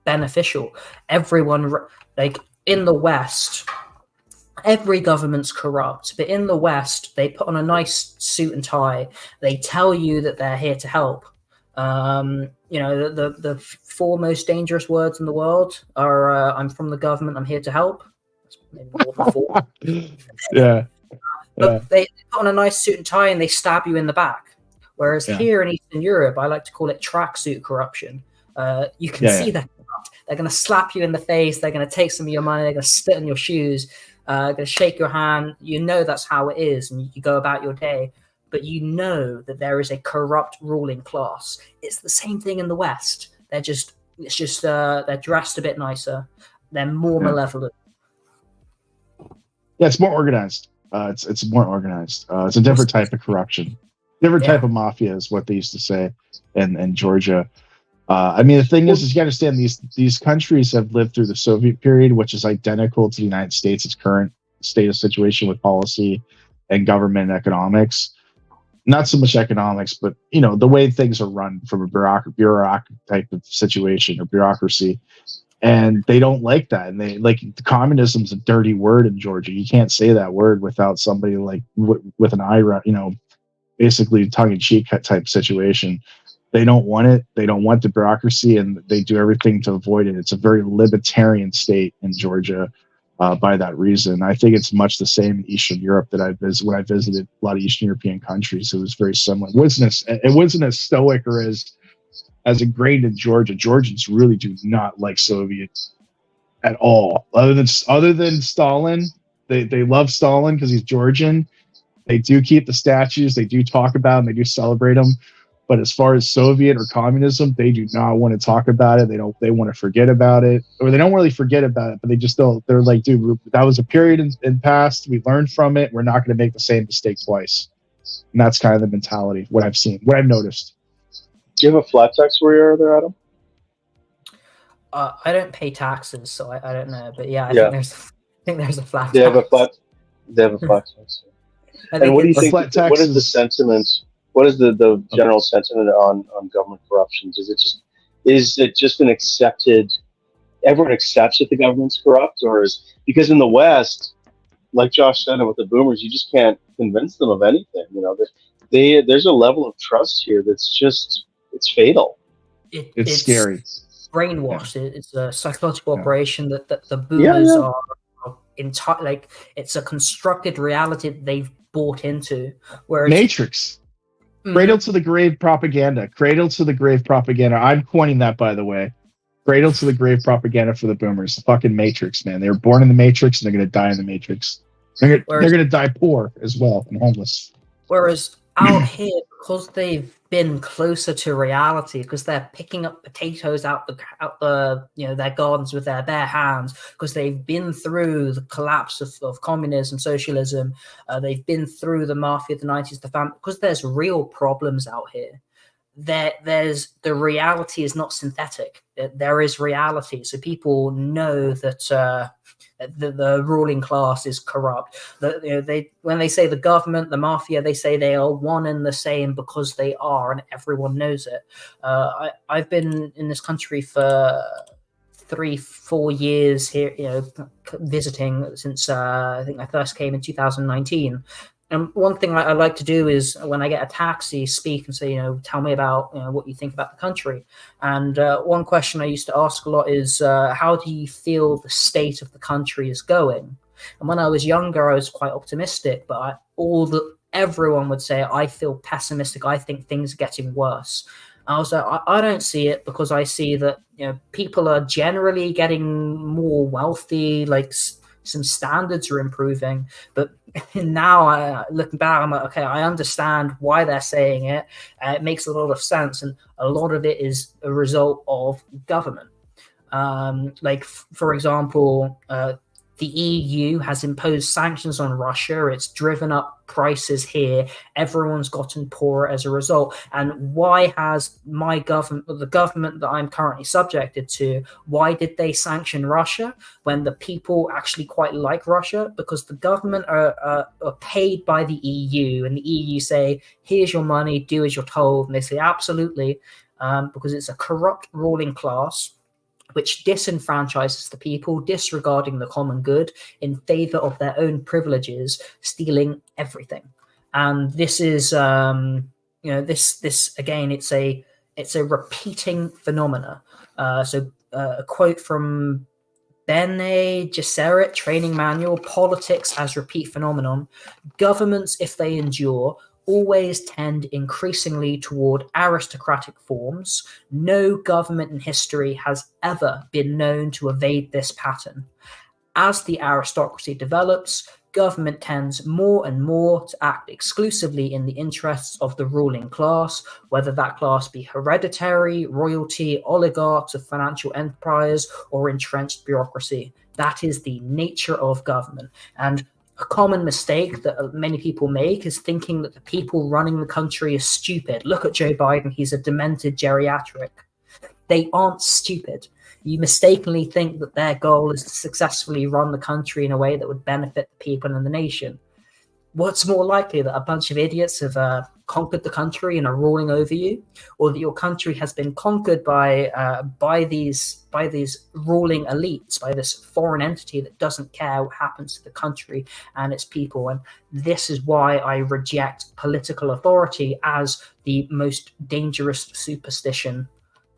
S2: beneficial. Everyone, like in the West, every government's corrupt, but in the West, they put on a nice suit and tie. They tell you that they're here to help. The four most dangerous words in the world are "I'm from the government. I'm here to help." Maybe more than four.
S1: Yeah.
S2: But they put on a nice suit and tie and they stab you in the back. Whereas here in Eastern Europe, I like to call it tracksuit corruption. You can see that they're going to slap you in the face. They're going to take some of your money. They're going to spit on your shoes. Going to shake your hand. You know that's how it is, and you go about your day. But you know that there is a corrupt ruling class. It's the same thing in the West. They're dressed a bit nicer. They're more malevolent.
S1: Yeah, it's more organized. It's more organized. It's a different type of corruption, different type of mafia is what they used to say in Georgia. I mean, the thing is you got to understand these countries have lived through the Soviet period, which is identical to the United States' its current state of situation with policy and government and economics. Not so much economics, but the way things are run from a bureaucratic type of situation or bureaucracy. And they don't like that. And they like communism's a dirty word in Georgia. You can't say that word without somebody like with an eye, basically tongue in cheek type situation. They don't want it. They don't want the bureaucracy, and they do everything to avoid it. It's a very libertarian state in Georgia by that reason. I think it's much the same in Eastern Europe that when I visited a lot of Eastern European countries. It was very similar. It wasn't as stoic or as ingrained in Georgia. Georgians really do not like Soviets at all. Other than Stalin, they love Stalin because he's Georgian. They do keep the statues. They do talk about them. They do celebrate them. But as far as Soviet or communism, they do not want to talk about it. They want to forget about it, or they don't really forget about it, but they just don't. They're like, dude, that was a period in past. We learned from it. We're not going to make the same mistake twice. And that's kind of the mentality. What I've seen, what I've noticed.
S3: Do you have a flat tax where you are there, Adam?
S2: I don't pay taxes, so I don't know. But I think there's a flat tax.
S3: They have a flat tax. And what do you think? What is the sentiment? What is the general sentiment on government corruption? Is it just an accepted? Everyone accepts that the government's corrupt, or because in the West, like Josh said, with the boomers, you just can't convince them of anything. There's a level of trust here it's fatal.
S1: It's scary.
S2: Brainwashed. It's a psychological operation that the boomers are entire. Like it's a constructed reality that they've bought into. Whereas
S1: Matrix, cradle to the grave propaganda. Cradle to the grave propaganda. I'm coining that, by the way. Cradle to the grave propaganda for the boomers. The fucking Matrix, man. They were born in the Matrix and they're going to die in the Matrix. They're going to die poor as well and homeless.
S2: Whereas out here, because they've been closer to reality, because they're picking up potatoes out the their gardens with their bare hands, because they've been through the collapse of communism, socialism, they've been through the mafia of the 90s, the famine, because there's real problems out here. There's the reality is not synthetic. There is reality, so people know that the ruling class is corrupt. When they say the government, the mafia, they say they are one and the same because they are, and everyone knows it. I've been in this country for 3-4 years here, visiting since I think I first came in 2019. And one thing I like to do is when I get a taxi, speak and say, tell me about what you think about the country. And one question I used to ask a lot is, how do you feel the state of the country is going? And when I was younger, I was quite optimistic, but everyone would say, I feel pessimistic. I think things are getting worse. I was like, I don't see it, because I see that people are generally getting more wealthy, like some standards are improving. But now, looking back, I'm like, okay, I understand why they're saying it. It makes a lot of sense, and a lot of it is a result of government. For example, the EU has imposed sanctions on Russia. It's driven up prices here. Everyone's gotten poorer as a result. And why has my government, the government that I'm currently subjected to, why did they sanction Russia when the people actually quite like Russia? Because the government are paid by the EU, and the EU say, here's your money, do as you're told. And they say, absolutely, because it's a corrupt ruling class which disenfranchises the people, disregarding the common good in favor of their own privileges, stealing everything. And this is, this again, it's a repeating phenomena. So a quote from Bene Gesserit, Training Manual, Politics as Repeat Phenomenon. Governments, if they endure, always tend increasingly toward aristocratic forms. No government in history has ever been known to evade this pattern. As the aristocracy develops, government tends more and more to act exclusively in the interests of the ruling class, whether that class be hereditary, royalty, oligarchs of financial empires, or entrenched bureaucracy. That is the nature of government. And a common mistake that many people make is thinking that the people running the country are stupid. Look at Joe Biden. He's a demented geriatric. They aren't stupid. You mistakenly think that their goal is to successfully run the country in a way that would benefit the people and the nation. What's more likely, that a bunch of idiots have conquered the country and are ruling over you, or that your country has been conquered by these ruling elites, by this foreign entity that doesn't care what happens to the country and its people? And this is why I reject political authority as the most dangerous superstition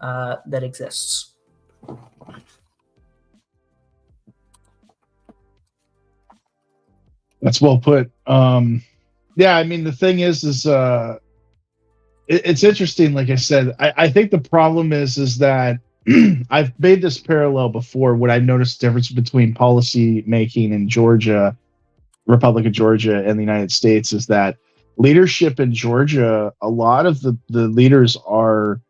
S2: that exists.
S1: That's well put. Yeah, I mean, the thing is it's interesting. Like I said, I think the problem is that I've made this parallel before. What I noticed the difference between policy making in Georgia, Republic of Georgia, and the United States is that leadership in Georgia, a lot of the leaders are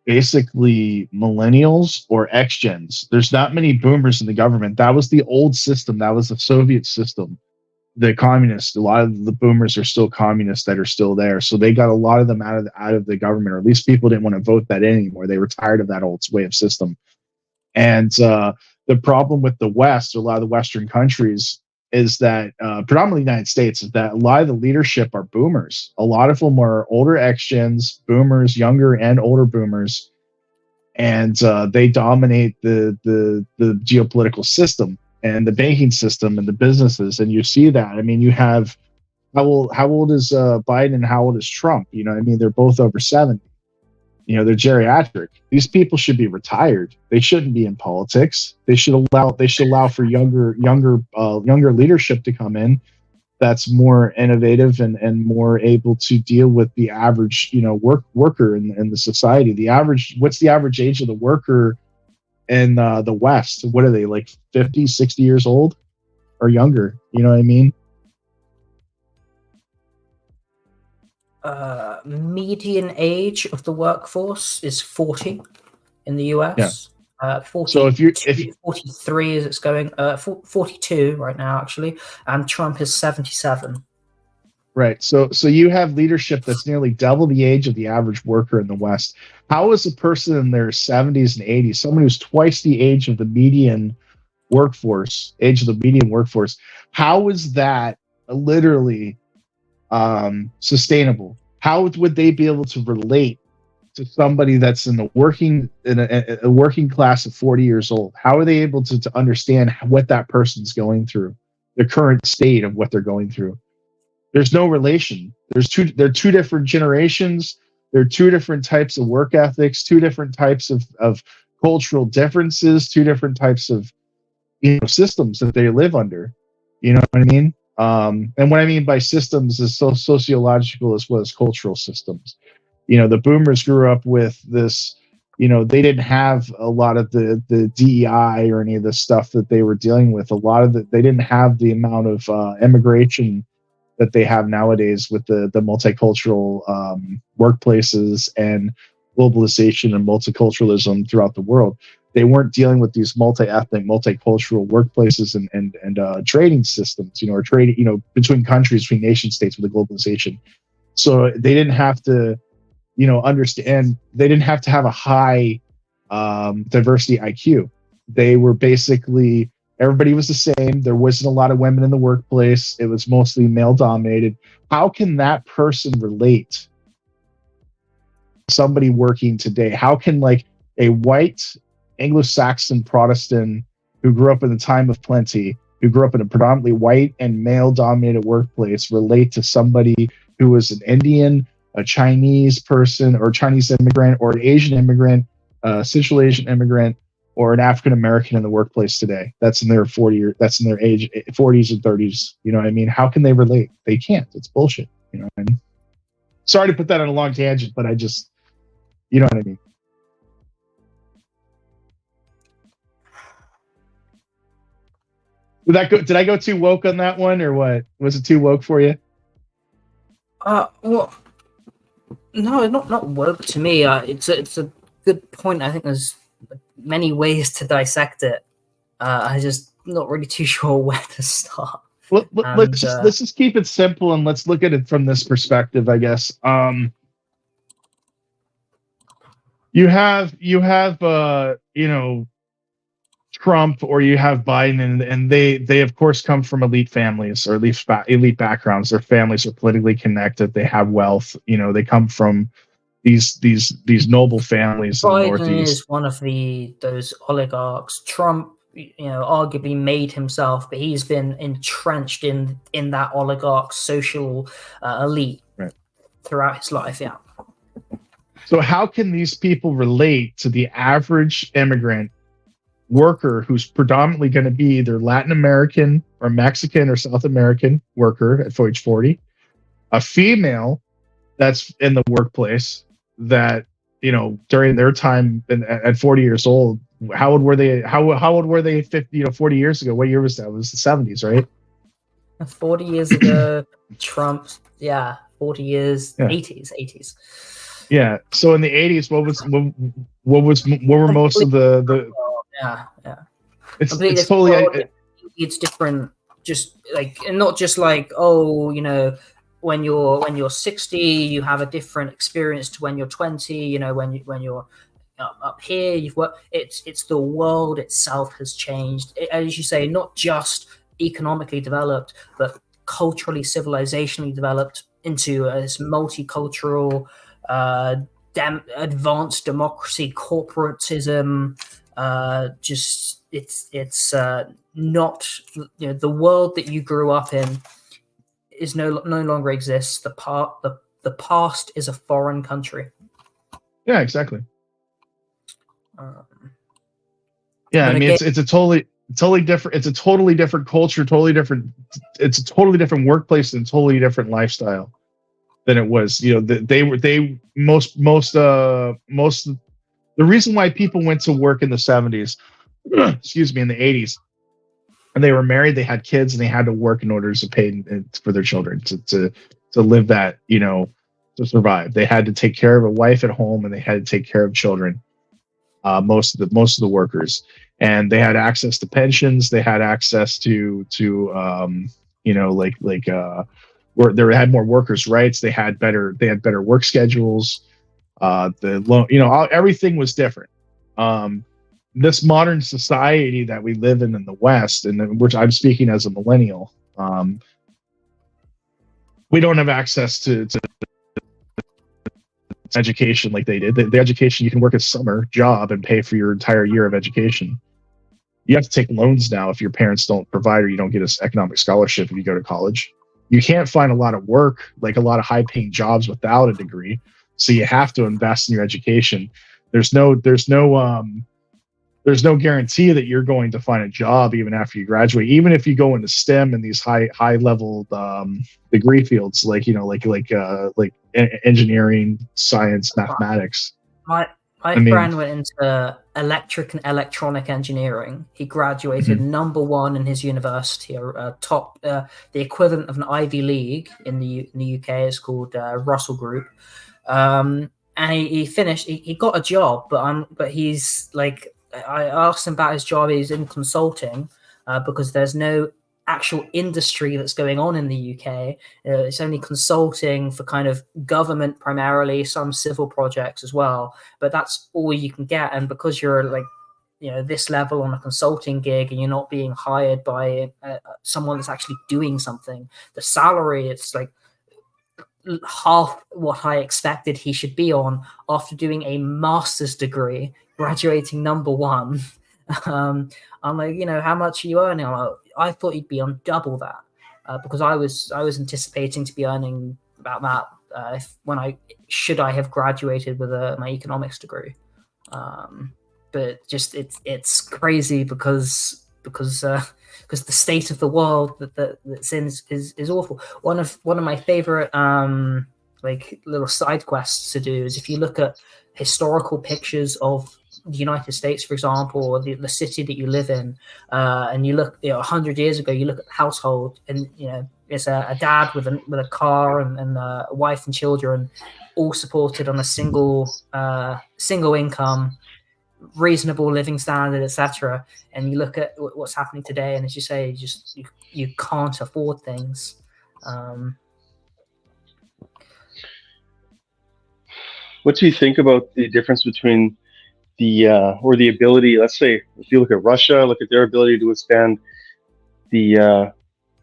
S1: basically millennials or X-gens. There's not many boomers in the government. That was the old system. That was the Soviet system. The communists, a lot of the boomers are still communists that are still there. So they got a lot of them out of the government, or at least people didn't want to vote that in anymore. They were tired of that old way of system. And the problem with the West, or a lot of the Western countries, is that predominantly the United States, is that a lot of the leadership are boomers. A lot of them are older X-gens, boomers, younger and older boomers, and they dominate the geopolitical system and the banking system and the businesses. And you see that. I mean, you have how old is Biden and how old is Trump? You know, I mean, they're both over 70. You know, they're geriatric. These people should be retired. They shouldn't be in politics. They should allow for younger leadership to come in that's more innovative and more able to deal with the average, worker in the society. What's the average age of the worker in the West? What are they, like 50, 60 years old or younger? You know what I mean?
S2: Median age of the workforce is 40 in the US. Yeah. 40,
S1: so if you
S2: 43 as it's going, 42 right now actually, and Trump is 77.
S1: Right. So you have leadership that's nearly double the age of the average worker in the West. How is a person in their 70s and 80s, someone who's twice the age of the median workforce, how is that literally sustainable? How would they be able to relate to somebody that's in a working class at 40 years old? How are they able to understand what that person's going through, the current state of what they're going through? There's no relation. They're two different generations. There are two different types of work ethics, two different types of cultural differences, two different types of systems that they live under. You know what I mean? And what I mean by systems is sociological as well as cultural systems. The boomers grew up with this. They didn't have a lot of the DEI or any of the stuff that they were dealing with. They didn't have the amount of immigration that they have nowadays with the multicultural workplaces and globalization and multiculturalism throughout the world. They weren't dealing with these multi-ethnic, multicultural workplaces and trading systems, or trading, between countries, between nation states with the globalization. So they didn't have to, understand. They didn't have to have a high diversity IQ. They were basically, everybody was the same. There wasn't a lot of women in the workplace. It was mostly male dominated. How can that person relate to somebody working today? How can a white Anglo-Saxon Protestant who grew up in the time of plenty, who grew up in a predominantly white and male dominated workplace, relate to somebody who was an Indian, a Chinese person, or Chinese immigrant, or an Asian immigrant, Central Asian immigrant, or an African American in the workplace today? That's in their 40s and 30s. You know what I mean? How can they relate? They can't. It's bullshit. You know what I mean? Sorry to put that on a long tangent, but I just, you know what I mean? Did I go too woke on that one, or what? Was it too woke for you?
S2: Well, no, not woke to me. It's a good point. I think there's many ways to dissect it. I just not really too sure where to start.
S1: Let's just keep it simple and let's look at it from this perspective, I guess. You have Trump, or you have Biden, and they of course come from elite families, or at least elite backgrounds. Their families are politically connected. They have wealth. They come from these noble families in the
S2: Biden
S1: Northeast.
S2: is one of those oligarchs. Trump, arguably made himself, but he's been entrenched in that oligarch social elite throughout his life. Yeah.
S1: So how can these people relate to the average immigrant worker who's predominantly going to be either Latin American or Mexican or South American worker at age 40, a female that's in the workplace that, during their time at 40 years old, how old were they 40 years ago? What year was that? It was the 70s, right?
S2: 40 years ago, Trump, 40 years, 80s.
S1: Yeah. So in the 80s, what were most of the
S2: Yeah.
S1: It's totally
S2: it's different. Just and not just when you're 60, you have a different experience to when you're 20. When you're up here, it's the world itself has changed. As you say, not just economically developed, but culturally, civilizationally developed into this multicultural, advanced democracy, corporatism. It's not, the world that you grew up in is no longer exists. The past is a foreign country.
S1: Yeah, exactly. It's a totally different. It's a totally different culture, totally different. It's a totally different workplace and totally different lifestyle than it was. The reason why people went to work in the 70s, excuse me, in the 80s, and they were married, they had kids, and they had to work in order to pay for their children to live that, to survive. They had to take care of a wife at home, and they had to take care of children. Most of the workers, and they had access to pensions. They had access to where they had more workers' rights. They had better work schedules. Everything was different. This modern society that we live in the West, and which I'm speaking as a millennial, we don't have access to education like they did. The education, you can work a summer job and pay for your entire year of education. You have to take loans now if your parents don't provide, or you don't get an economic scholarship if you go to college. You can't find a lot of work, like a lot of high paying jobs without a degree. So you have to invest in your education. There's no guarantee that you're going to find a job even after you graduate. Even if you go into STEM and these high level degree fields, like engineering, science, mathematics.
S2: My friend went into electric and electronic engineering. He graduated number one in his university, top, the equivalent of an Ivy League in the UK is called Russell Group. And he finished. He got a job, but he's like, I asked him about his job. He's in consulting because there's no actual industry that's going on in the UK. It's only consulting for kind of government primarily, some civil projects as well. But that's all you can get. And because you're like, this level on a consulting gig and you're not being hired by someone that's actually doing something, the salary, it's like half what I expected he should be on after doing a master's degree, graduating number one. I'm like, how much are you earning? I thought you'd be on double that because I was anticipating to be earning about that when I have graduated with my economics degree. But just it's crazy because the state of the world that's in is awful. One of my favorite like little side quests to do is if you look at historical pictures of the United States, for example, or the city that you live in, and you look 100 years ago, you look at the household, and it's a dad with a car and a wife and children, all supported on a single income, reasonable living standard, etc. And you look at what's happening today, and as you say, you can't afford things.
S3: What do you think about the difference between the ability? Let's say if you look at Russia, look at their ability to withstand the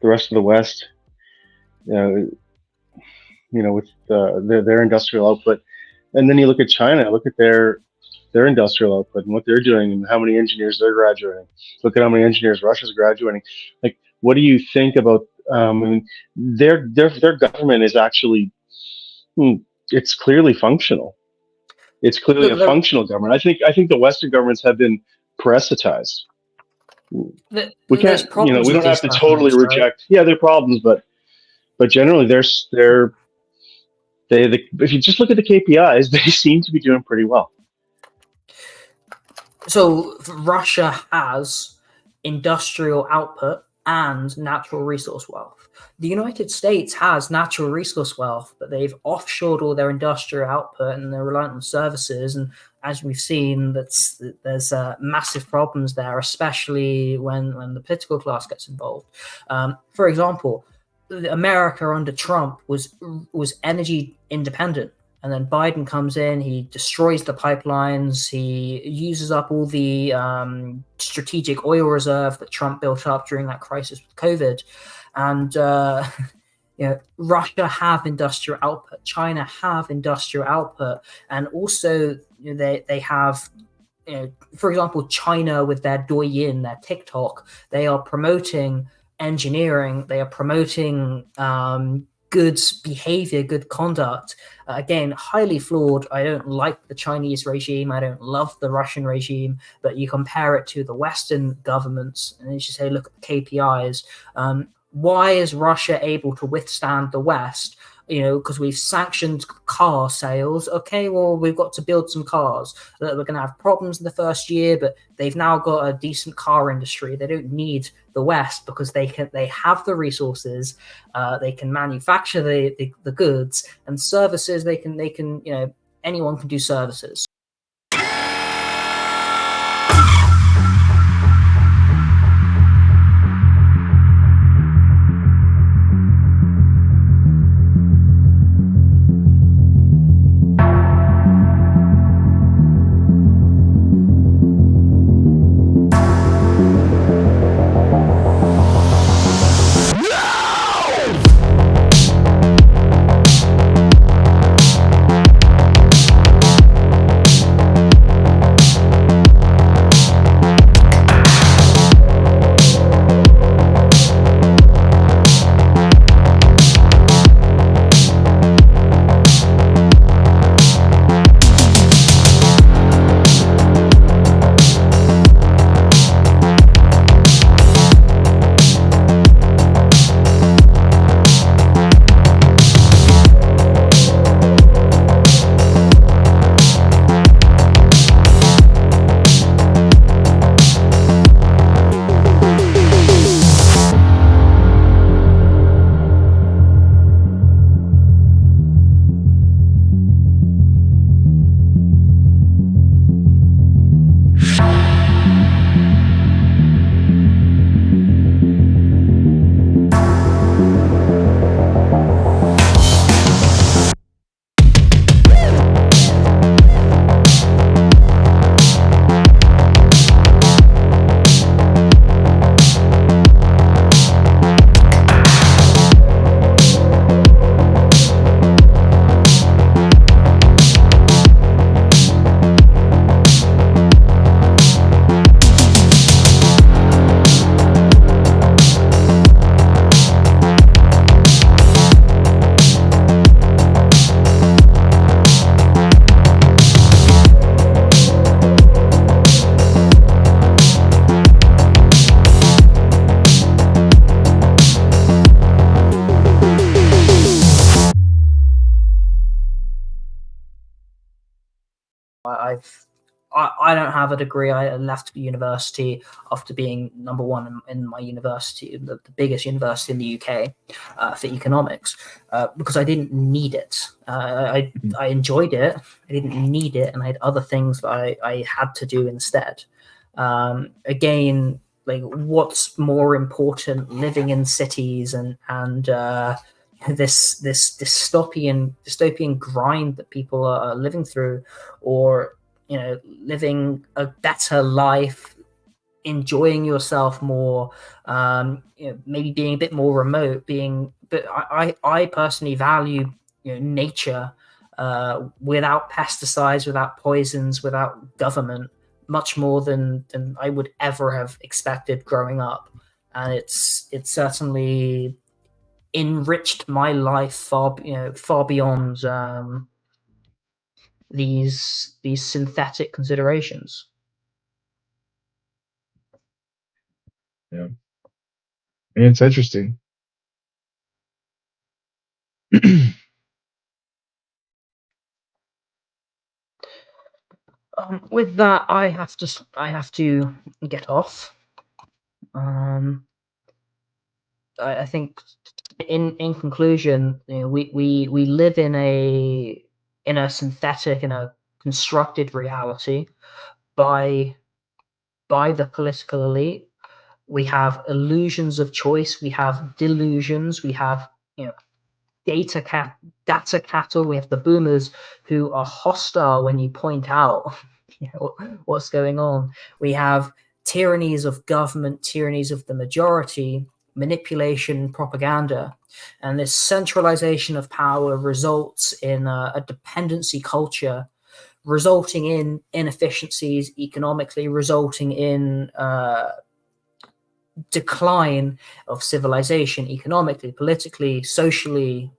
S3: rest of the West, with their industrial output, and then you look at China, look at their industrial output and what they're doing and how many engineers they're graduating. Look at how many engineers Russia's graduating. Like, what do you think about their government is actually it's clearly functional. It's clearly a functional government. I think the Western governments have been parasitized. We can't, we don't have to totally reject. Right? Yeah, there are problems, but generally they're if you just look at the KPIs, they seem to be doing pretty well.
S2: So Russia has industrial output and natural resource wealth. The United States has natural resource wealth, but they've offshored all their industrial output and they're reliant on services. And as we've seen, there's massive problems there, especially when the political class gets involved. For example, America under Trump was energy independent. And then Biden comes in, he destroys the pipelines, he uses up all the strategic oil reserve that Trump built up during that crisis with COVID. And Russia have industrial output, China have industrial output, and also they have, for example, China with their Douyin, their TikTok, they are promoting engineering, they are promoting good behavior, good conduct. Again, highly flawed. I don't like the Chinese regime. I don't love the Russian regime. But you compare it to the Western governments, and you should say, look at the KPIs. Why is Russia able to withstand the West? Because we've sanctioned car sales. Okay, well, we've got to build some cars. We're going to have problems in the first year, but they've now got a decent car industry. They don't need the West because they have the resources. They can manufacture the goods and services. They can anyone can do services. I don't have a degree. I left university after being number one in my university, the biggest university in the UK, for economics, because I didn't need it. I enjoyed it. I didn't need it, and I had other things that I had to do instead. Again, like, what's more important, living in cities and this dystopian grind that people are living through, or living a better life, enjoying yourself more, maybe being a bit more remote, but I personally value nature, without pesticides, without poisons, without government, much more than I would ever have expected growing up. And it's certainly enriched my life far beyond these synthetic considerations.
S1: Yeah, and it's interesting.
S2: With that, I have to get off. I think in conclusion, we live in a synthetic, in a constructed reality by the political elite. We have illusions of choice. We have delusions. We have data cattle. We have the boomers who are hostile when you point out what's going on. We have tyrannies of government, tyrannies of the majority, manipulation, propaganda, and this centralization of power results in a dependency culture, resulting in inefficiencies economically, resulting in decline of civilization economically, politically, socially,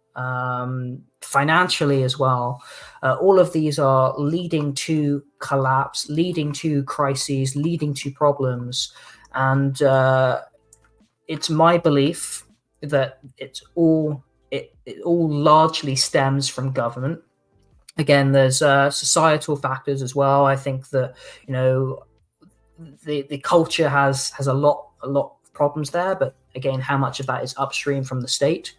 S2: financially as well. All of these are leading to collapse, leading to crises, leading to problems. And it's my belief that it all largely stems from government. Again, there's societal factors as well. I think that the culture has a lot of problems there, but again, how much of that is upstream from the state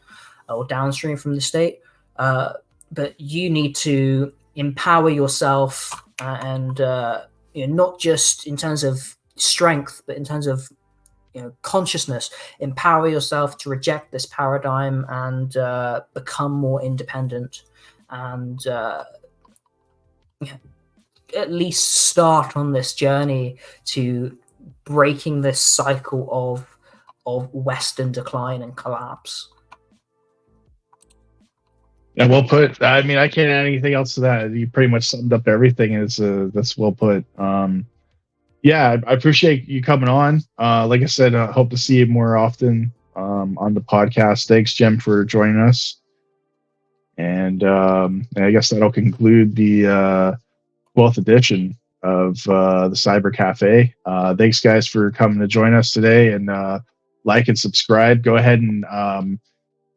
S2: or downstream from the state? But you need to empower yourself, and not just in terms of strength, but in terms of consciousness. Empower yourself to reject this paradigm and become more independent, and at least start on this journey to breaking this cycle of Western decline and collapse.
S1: Yeah, well put. I mean, I can't add anything else to that. You pretty much summed up everything. That's well put. Yeah, I appreciate you coming on. Like I said, I hope to see you more often on the podcast. Thanks, Jem, for joining us. And I guess that'll conclude the 12th edition of the Cyber Cafe. Thanks, guys, for coming to join us today. And like and subscribe. Go ahead and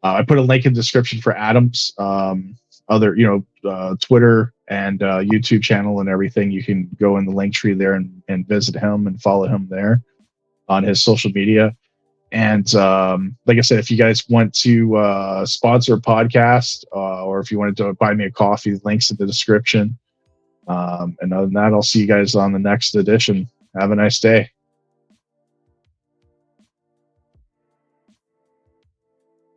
S1: I put a link in the description for Adam's other, Twitter and YouTube channel and everything. You can go in the link tree there and visit him and follow him there on his social media. And like I said, if you guys want to sponsor a podcast or if you wanted to buy me a coffee, links in the description. And other than that, I'll see you guys on the next edition. Have a nice day.